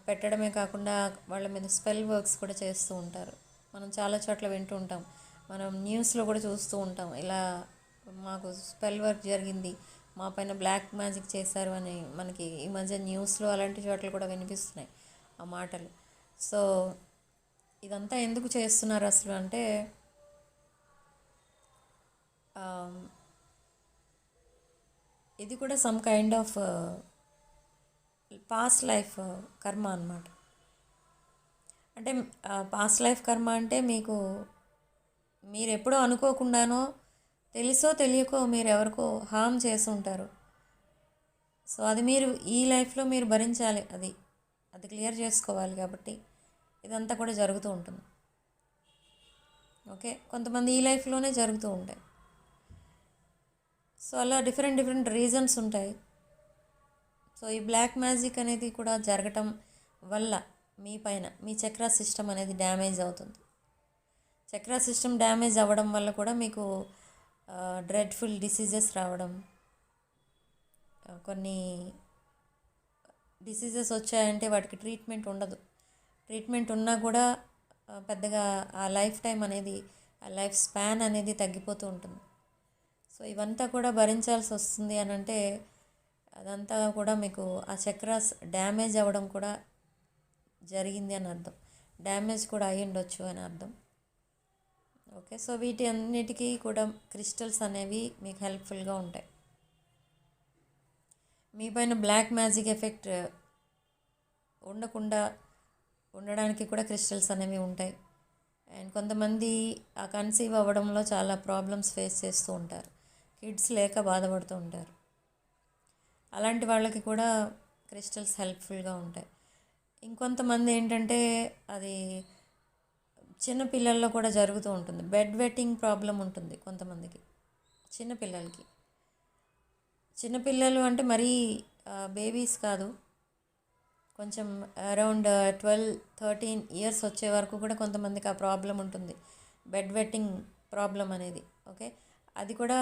పెట్టడమే కాకుండా వాళ్ళ మీద స్పెల్ వర్క్స్ కూడా చేస్తూ ఉంటారు. మనం చాలా చోట్ల వింటూ ఉంటాం, మనం న్యూస్లో కూడా చూస్తూ ఉంటాం, ఇలా మాకు స్పెల్ వర్క్ జరిగింది, మా పైన బ్లాక్ మ్యాజిక్ చేశారు అని మనకి ఈ మధ్య న్యూస్లో అలాంటి చోట్ల కూడా వినిపిస్తున్నాయి ఆ మాటలు. సో ఇదంతా ఎందుకు చేస్తున్నారు అసలు అంటే ఇది కూడా some kind of past life కర్మ అన్నమాట. అంటే పాస్ట్ లైఫ్ కర్మ అంటే మీరు ఎప్పుడో అనుకోకుండానో తెలుసో తెలియకో మీరు ఎవరికో హామ్ చేసి ఉంటారు. సో అది మీరు ఈ లైఫ్లో మీరు భరించాలి, అది క్లియర్ చేసుకోవాలి. కాబట్టి ఇదంతా కూడా జరుగుతూ ఉంటుంది. ఓకే, కొంతమంది ఈ లైఫ్లోనే జరుగుతూ ఉంటాయి. సో అలా డిఫరెంట్ రీజన్స్ ఉంటాయి. సో ఈ బ్లాక్ మ్యాజిక్ అనేది కూడా జరగటం వల్ల మీ చక్రా సిస్టమ్ అనేది డ్యామేజ్ అవుతుంది. చక్రా సిస్టమ్ డ్యామేజ్ అవ్వడం వల్ల కూడా మీకు డ్రెడ్ఫుల్ డిసీజెస్ రావడం, కొన్ని డిసీజెస్ వచ్చాయంటే వాటికి ట్రీట్మెంట్ ఉండదు. ట్రీట్మెంట్ ఉన్నా కూడా పెద్దగా ఆ లైఫ్ టైం అనేది, ఆ లైఫ్ స్పాన్ అనేది తగ్గిపోతూ ఉంటుంది. సో ఇవంతా కూడా భరించాల్సి వస్తుంది అని అంటే అదంతా కూడా మీకు ఆ చక్రాస్ డ్యామేజ్ అవ్వడం కూడా జరిగింది అని అర్థం, డ్యామేజ్ కూడా అయ్యి ఉండొచ్చు అని అర్థం. ఓకే, సో వీటి అన్నిటికీ కూడా క్రిస్టల్స్ అనేవి మీకు హెల్ప్ఫుల్గా ఉంటాయి. మీ పైన బ్లాక్ మ్యాజిక్ ఎఫెక్ట్ ఉండకుండా ఉండడానికి కూడా క్రిస్టల్స్ అనేవి ఉంటాయి. అండ్ కొంతమంది ఆ కన్సీవ్ అవ్వడంలో చాలా ప్రాబ్లమ్స్ ఫేస్ చేస్తూ ఉంటారు, కిడ్స్ లేక బాధపడుతూ ఉంటారు. అలాంటి వాళ్ళకి కూడా క్రిస్టల్స్ హెల్ప్ఫుల్గా ఉంటాయి. ఇంకొంతమంది ఏంటంటే అది చిన్నపిల్లల్లో కూడా జరుగుతూ ఉంటుంది, బెడ్ వెట్టింగ్ ప్రాబ్లం ఉంటుంది కొంతమందికి. చిన్నపిల్లలు అంటే మరీ బేబీస్ కాదు, కొంచెం అరౌండ్ 12-13 ఇయర్స్ వచ్చే వరకు కూడా కొంతమందికి ఆ ప్రాబ్లం ఉంటుంది, బెడ్ వెట్టింగ్ ప్రాబ్లం అనేది. ఓకే, అది కూడా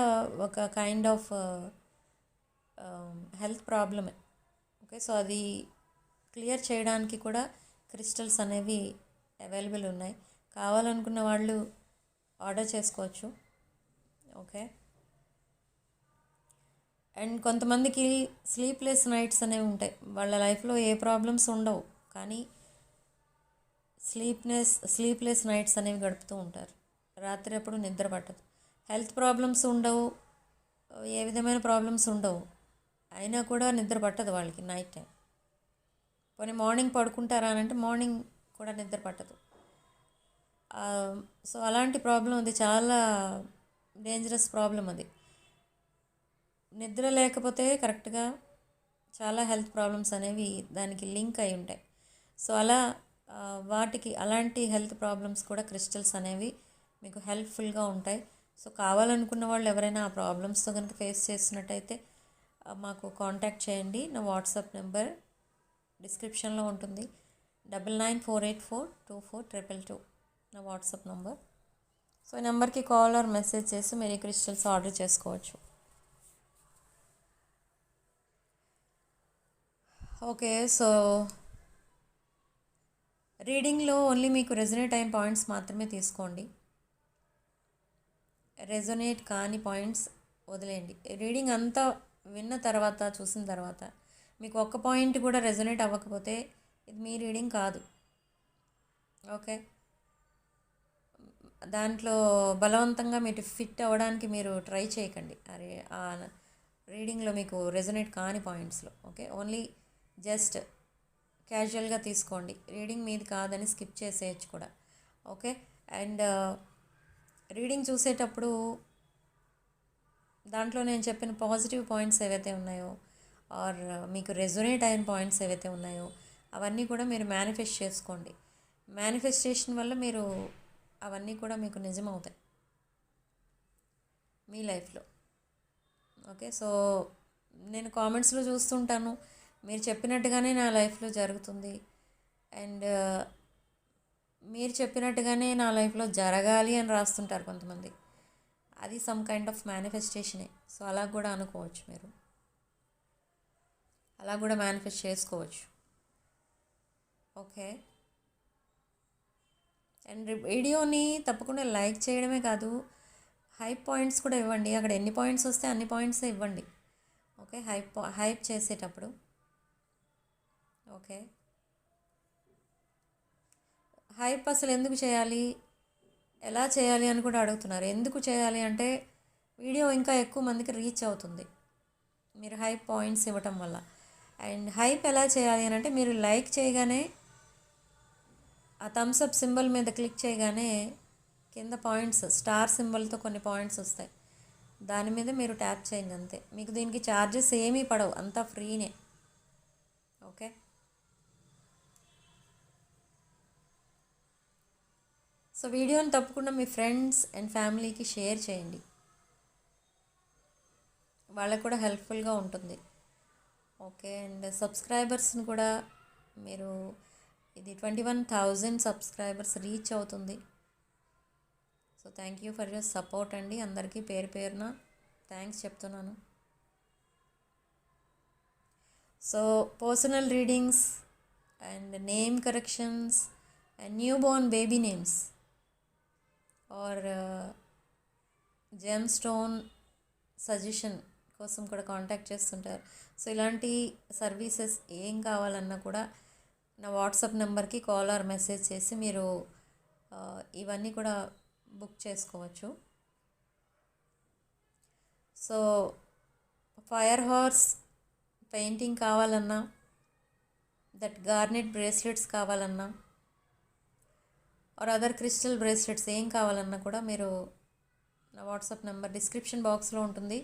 ఒక కైండ్ ఆఫ్ హెల్త్ ప్రాబ్లమే. ఓకే, సో అది క్లియర్ చేయడానికి కూడా క్రిస్టల్స్ అనేవి అవైలబుల్ ఉన్నాయి, కావాలనుకున్న వాళ్ళు ఆర్డర్ చేసుకోవచ్చు. ఓకే, అండ్ కొంతమందికి స్లీప్లెస్ నైట్స్ అనేవి ఉంటాయి, వాళ్ళ లైఫ్లో ఏ ప్రాబ్లమ్స్ ఉండవు కానీ స్లీప్లెస్ నైట్స్ అనేవి గడుపుతూ ఉంటారు, రాత్రి అప్పుడు నిద్ర పట్టదు. హెల్త్ ప్రాబ్లమ్స్ ఉండవు, ఏ విధమైన ప్రాబ్లమ్స్ ఉండవు, అయినా కూడా నిద్ర పట్టదు వాళ్ళకి నైట్ టైం. పోనీ మార్నింగ్ పడుకుంటారా అని అంటే మార్నింగ్ కూడా నిద్ర పట్టదు. సో అలాంటి ప్రాబ్లం అది చాలా డేంజరస్ ప్రాబ్లం అది. నిద్ర లేకపోతే కరెక్ట్గా చాలా హెల్త్ ప్రాబ్లమ్స్ అనేవి దానికి లింక్ అయి ఉంటాయి. సో అలా వాటికి అలాంటి హెల్త్ ప్రాబ్లమ్స్ కూడా క్రిస్టల్స్ అనేవి మీకు హెల్ప్ఫుల్గా ఉంటాయి. సో కావాలనుకున్న వాళ్ళు ఎవరైనా ఆ ప్రాబ్లమ్స్తో కనుక ఫేస్ చేసినట్టయితే మాకు కాంటాక్ట్ చేయండి. నా వాట్సాప్ నెంబర్ డిస్క్రిప్షన్లో ఉంటుంది. 9948424222 నా వాట్సాప్ నెంబర్. సో ఈ నెంబర్కి కాల్ ఆర్ మెసేజ్ చేసి మీరు ఈ క్రిస్టల్స్ ఆర్డర్ చేసుకోవచ్చు. ఓకే, సో రీడింగ్లో ఓన్లీ మీకు రెజొనేట్ అయిన పాయింట్స్ మాత్రమే తీసుకోండి. రెజొనేట్ కాని పాయింట్స్ వదిలేయండి. రీడింగ్ అంతా విన్న తర్వాత, చూసిన తర్వాత మీకు ఒక్క పాయింట్ కూడా రెజొనేట్ అవ్వకపోతే ఇది మీ రీడింగ్ కాదు. ఓకే, దాంట్లో బలవంతంగా మీరు ఫిట్ అవ్వడానికి మీరు ట్రై చేయకండి. అరే ఆ రీడింగ్లో మీకు రెజొనేట్ కాని పాయింట్స్లో. ఓకే, ఓన్లీ జస్ట్ క్యాజువల్గా తీసుకోండి. రీడింగ్ మీది కాదని స్కిప్ చేసేయచ్చు కూడా. ఓకే, అండ్ రీడింగ్ చూసేటప్పుడు దాంట్లో నేను చెప్పిన పాజిటివ్ పాయింట్స్ ఏవైతే ఉన్నాయో ఆర్ మీకు రెజొనేట్ అయిన పాయింట్స్ ఏవైతే ఉన్నాయో అవన్నీ కూడా మీరు మేనిఫెస్ట్ చేసుకోండి. మేనిఫెస్టేషన్ వల్ల మీరు అవన్నీ కూడా మీకు నిజమవుతాయి మీ లైఫ్లో. ఓకే, సో నేను కామెంట్స్లో చూస్తుంటాను, మీరు చెప్పినట్టుగానే నా లైఫ్లో జరుగుతుంది అండ్ మీరు చెప్పినట్టుగానే నా లైఫ్లో జరగాలి అని రాస్తుంటారు కొంతమంది. అది సమ్ కైండ్ ఆఫ్ మేనిఫెస్టేషనే. సో అలా కూడా అనుకోవచ్చు, మీరు అలా కూడా మేనిఫెస్ట్ చేసుకోవచ్చు. ఓకే, అండ్ వీడియోని తప్పకుండా లైక్ చేయడమే కాదు, హైప్ పాయింట్స్ కూడా ఇవ్వండి. అక్కడ ఎన్ని పాయింట్స్ వస్తే అన్ని పాయింట్సే ఇవ్వండి. ఓకే, హైప్ చేసేటప్పుడు. ఓకే, హైప్ అసలు ఎందుకు చేయాలి, ఎలా చేయాలి అని కూడా అడుగుతున్నారు. ఎందుకు చేయాలి అంటే వీడియో ఇంకా ఎక్కువ మందికి రీచ్ అవుతుంది మీరు హైప్ పాయింట్స్ ఇవ్వటం వల్ల. అండ్ హైప్ ఎలా చేయాలి అని అంటే మీరు లైక్ చేయగానే ఆ థమ్స్ అప్ సింబల్ మీద క్లిక్ చేయగానే కింద పాయింట్స్ స్టార్ సింబల్తో కొన్ని పాయింట్స్ వస్తాయి. దాని మీద మీరు ట్యాప్ చేయండి అంతే. మీకు దీనికి ఛార్జెస్ ఏమీ పడవు, అంతా ఫ్రీనే. ఓకే, సో వీడియోని తప్పకుండా మీ ఫ్రెండ్స్ అండ్ ఫ్యామిలీకి షేర్ చేయండి, వాళ్ళకు కూడా హెల్ప్ఫుల్గా ఉంటుంది. ఓకే, అండ్ సబ్స్క్రైబర్స్ని కూడా మీరు ఇది 21,000 సబ్స్క్రైబర్స్ రీచ్ అవుతుంది. So thank you for your support అండి. అందరికీ పేరు పేరున థ్యాంక్స్ చెప్తున్నాను. So personal readings and name corrections and newborn baby names or gemstone suggestion కోసం కూడా కాంటాక్ట్ చేస్తుంటారు. సో ఇలాంటి సర్వీసెస్ ఏం కావాలన్నా కూడా నా వాట్సాప్ నెంబర్కి కాల్ ఆర్ మెసేజ్ చేసి మీరు ఇవన్నీ కూడా బుక్ చేసుకోవచ్చు. సో ఫైర్ హార్స్ పెయింటింగ్ కావాలన్నా, దట్ గార్నెట్ బ్రేస్లెట్స్ కావాలన్నా ఆర్ అదర్ క్రిస్టల్ బ్రేస్లెట్స్ ఏం కావాలన్నా కూడా మీరు నా వాట్సాప్ నెంబర్ డిస్క్రిప్షన్ బాక్స్లో ఉంటుంది.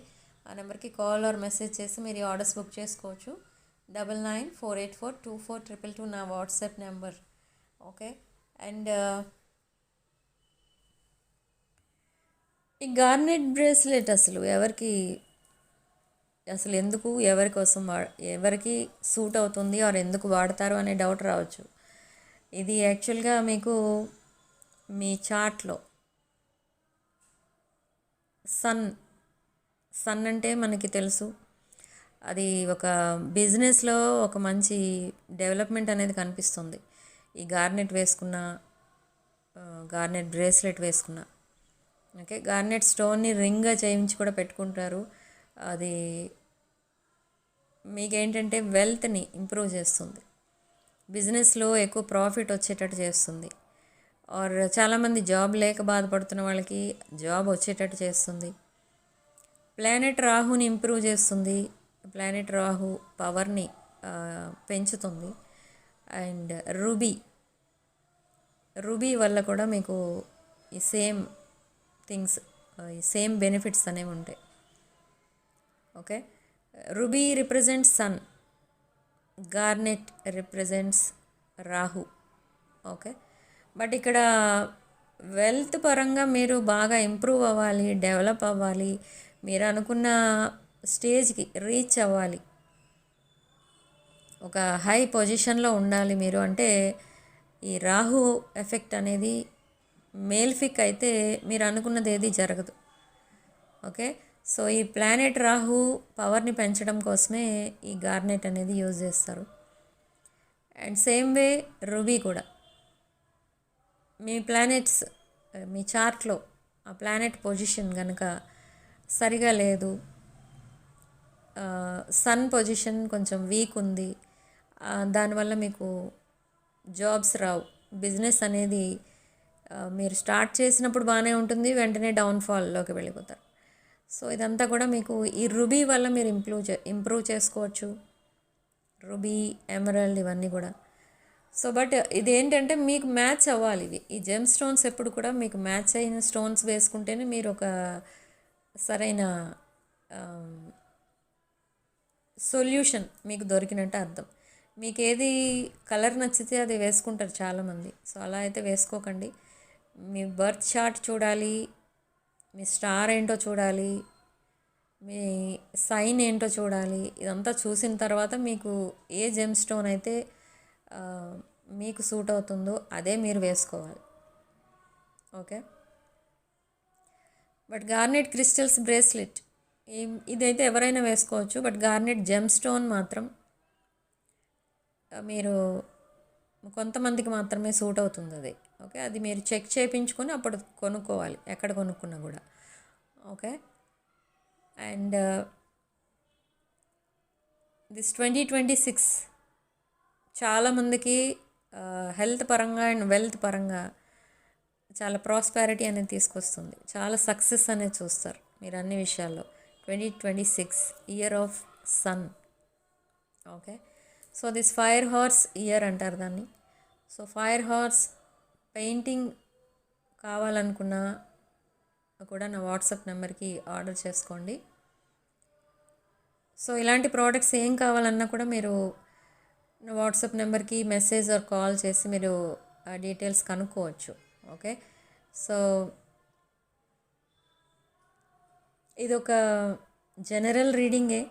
ఆ నెంబర్కి కాల్ ఆర్ మెసేజ్ చేసి మీరు ఈ ఆర్డర్స్ బుక్ చేసుకోవచ్చు. 9948424222 నా వాట్సాప్ నెంబర్. ఓకే, అండ్ ఈ గార్నెట్ బ్రేస్లెట్ అసలు ఎందుకు, ఎవరి కోసం ఎవరికి సూట్ అవుతుంది ఆర్ ఎందుకు వాడతారు అనే డౌట్ రావచ్చు. ఇది యాక్చువల్గా మీకు మీ చార్ట్లో సన్ అంటే మనకి తెలుసు, అది ఒక బిజినెస్లో ఒక మంచి డెవలప్మెంట్ అనేది కనిపిస్తుంది. ఈ గార్నెట్ బ్రేస్లెట్ వేసుకున్న. ఓకే, గార్నెట్ స్టోన్ని రింగ్గా చేయించి కూడా పెట్టుకుంటారు. అది మీకేంటంటే వెల్త్ని ఇంప్రూవ్ చేస్తుంది, బిజినెస్లో ఎక్కువ ప్రాఫిట్ వచ్చేటట్టు చేస్తుంది. ఆర్ చాలామంది జాబ్ లేక బాధపడుతున్న వాళ్ళకి జాబ్ వచ్చేటట్టు చేస్తుంది. ప్లానెట్ రాహుని ఇంప్రూవ్ చేస్తుంది, ప్లానెట్ రాహు పవర్ని పెంచుతుంది. అండ్ రూబీ రూబీ వల్ల కూడా మీకు ఈ సేమ్ థింగ్స్, ఈ సేమ్ బెనిఫిట్స్ అనేవి ఉంటాయి. Okay, ruby represents sun, garnet represents Rahu. Okay, but ఇక్కడ వెల్త్ పరంగా మీరు బాగా ఇంప్రూవ్ అవ్వాలి, డెవలప్ అవ్వాలి, మీరు అనుకున్న స్టేజ్కి రీచ్ అవ్వాలి, ఒక హై పొజిషన్లో ఉండాలి మీరు. అంటే ఈ రాహు ఎఫెక్ట్ అనేది మేల్ఫిక్ అయితే మీరు అనుకున్నది ఏది జరగదు. ఓకే, సో ఈ ప్లానెట్ రాహు పవర్ని పెంచడం కోసమే ఈ గార్నెట్ అనేది యూజ్ చేస్తారు. అండ్ సేమ్ వే రూబీ కూడా. మీ ప్లానెట్స్, మీ చార్ట్లో ఆ ప్లానెట్ పొజిషన్ కనుక సరిగా లేదు, సన్ పొజిషన్ కొంచెం వీక్ ఉంది, దానివల్ల మీకు జాబ్స్ రావు, బిజినెస్ అనేది మీరు స్టార్ట్ చేసినప్పుడు బాగానే ఉంటుంది, వెంటనే డౌన్ఫాల్లోకి వెళ్ళిపోతారు. సో ఇదంతా కూడా మీకు ఈ రూబీ వల్ల మీరు ఇంప్రూవ్ చేసుకోవచ్చు, రూబీ, ఎమరల్డ్ ఇవన్నీ కూడా. సో బట్ ఇదేంటంటే మీకు మ్యాచ్ అవ్వాలి. ఈ జెమ్ స్టోన్స్ ఎప్పుడు కూడా మీకు మ్యాచ్ అయిన స్టోన్స్ వేసుకుంటేనే మీరు ఒక సరైన సొల్యూషన్ మీకు దొరికినట్టు అర్థం. మీకు ఏది కలర్ నచ్చితే అది వేసుకుంటారు చాలామంది. సో అలా అయితే వేసుకోకండి. మీ బర్త్ చార్ట్ చూడాలి, మీ స్టార్ ఏంటో చూడాలి, మీ సైన్ ఏంటో చూడాలి. ఇదంతా చూసిన తర్వాత మీకు ఏ జెమ్ స్టోన్ అయితే మీకు సూట్ అవుతుందో అదే మీరు వేసుకోవాలి. Okay, but garnet crystals bracelet ఇదైతే ఎవరైనా వేసుకోవచ్చు, బట్ గార్నెట్ జెమ్ స్టోన్ మాత్రం మీరు కొంతమందికి మాత్రమే సూట్ అవుతుంది అది. ఓకే, అది మీరు చెక్ చేయించుకొని అప్పుడు కొనుక్కోవాలి, ఎక్కడ కొనుక్కున్నా కూడా. ఓకే, అండ్ దిస్ 2026 చాలామందికి హెల్త్ పరంగా అండ్ వెల్త్ పరంగా చాలా ప్రాస్పారిటీ అనేది తీసుకొస్తుంది, చాలా సక్సెస్ అనేది చూస్తారు మీరు అన్ని విషయాల్లో. 2026 year of sun. Okay, so this fire horse year అంటారు దాన్ని. సో ఫైర్ హార్స్ పెయింటింగ్ కావాలనుకున్నా కూడా నా వాట్సాప్ నెంబర్కి ఆర్డర్ చేసుకోండి. సో ఇలాంటి ప్రోడక్ట్స్ ఏం కావాలన్నా కూడా మీరు నా వాట్సాప్ నెంబర్కి మెసేజ్ ఆర్ కాల్ చేసి మీరు ఆ డీటెయిల్స్ కనుక్కోవచ్చు. ఓకే, సో ఇదొక జనరల్ రీడింగే,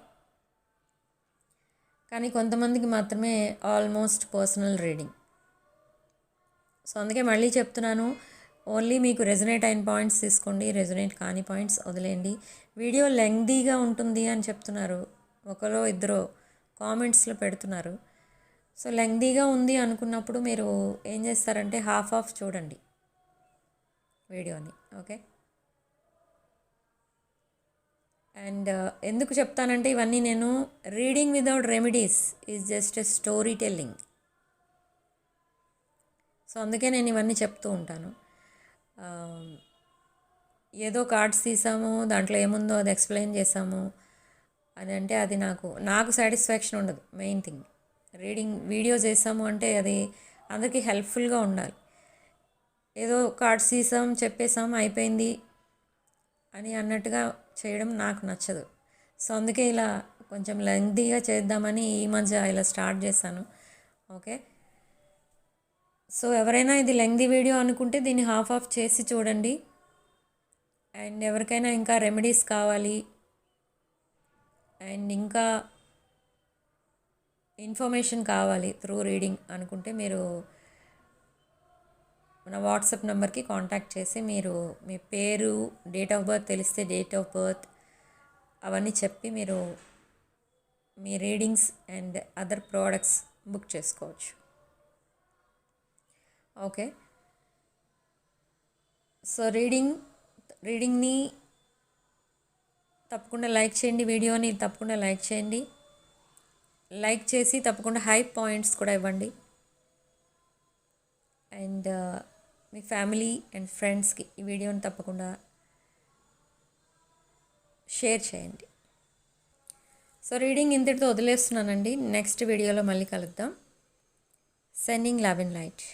కానీ కొంతమందికి మాత్రమే ఆల్మోస్ట్ పర్సనల్ రీడింగ్. సో అందుకే మళ్ళీ చెప్తున్నాను, ఓన్లీ మీకు రెజొనేట్ అయిన పాయింట్స్ తీసుకోండి, రెజొనేట్ కాని పాయింట్స్ వదిలేయండి. వీడియో లెంగ్దీగా ఉంటుంది అని చెప్తున్నారు, ఒకరో ఇద్దరో కామెంట్స్లో పెడుతున్నారు. సో లెంగ్దీగా ఉంది అనుకున్నప్పుడు మీరు ఏం చేస్తారంటే హాఫ్ ఆఫ్ చూడండి వీడియోని. ఓకే, అండ్ ఎందుకు చెప్తానంటే ఇవన్నీ నేను reading without remedies is just a story telling. So అందుకే నేను ఇవన్నీ చెప్తూ ఉంటాను. ఏదో కార్డ్స్ తీసాము, దాంట్లో ఏముందో అది ఎక్స్ప్లెయిన్ చేసాము అని అంటే అది నాకు సాటిస్ఫాక్షన్ ఉండదు. మెయిన్ థింగ్ రీడింగ్ వీడియో చేసాము అంటే అది అందరికీ హెల్ప్ఫుల్గా ఉండాలి. ఏదో కార్డ్స్ తీసాం, చెప్పేసాం, అయిపోయింది అని అన్నట్టుగా చేయడం నాకు నచ్చదు. సో అందుకే ఇలా కొంచెం లెంగ్తీగా చేద్దామని ఈ మధ్య ఇలా స్టార్ట్ చేశాను. ఓకే, సో ఎవరైనా ఇది లెంగ్తీ వీడియో అనుకుంటే దీన్ని హాఫ్ ఆఫ్ చేసి చూడండి. అండ్ ఎవరికైనా ఇంకా రెమెడీస్ కావాలి అండ్ ఇంకా ఇన్ఫర్మేషన్ కావాలి త్రూ రీడింగ్ అనుకుంటే మీరు మన వాట్సాప్ నెంబర్కి కాంటాక్ట్ చేసి మీరు మీ పేరు, డేట్ ఆఫ్ బర్త్ తెలిస్తే డేట్ ఆఫ్ బర్త్ అవన్నీ చెప్పి మీరు మీ readings and other products book చేసుకోవచ్చు. ఓకే, సో రీడింగ్ని తప్పకుండా లైక్ చేయండి, వీడియోని తప్పకుండా లైక్ చేయండి, లైక్ చేసి తప్పకుండా హై పాయింట్స్ కూడా ఇవ్వండి. అండ్ మీ ఫ్యామిలీ అండ్ ఫ్రెండ్స్కి ఈ వీడియోని తప్పకుండా షేర్ చేయండి. సో రీడింగ్ ఇంతటితో వదిలేస్తున్నానండి, నెక్స్ట్ వీడియోలో మళ్ళీ కలుద్దాం. Sending love and light.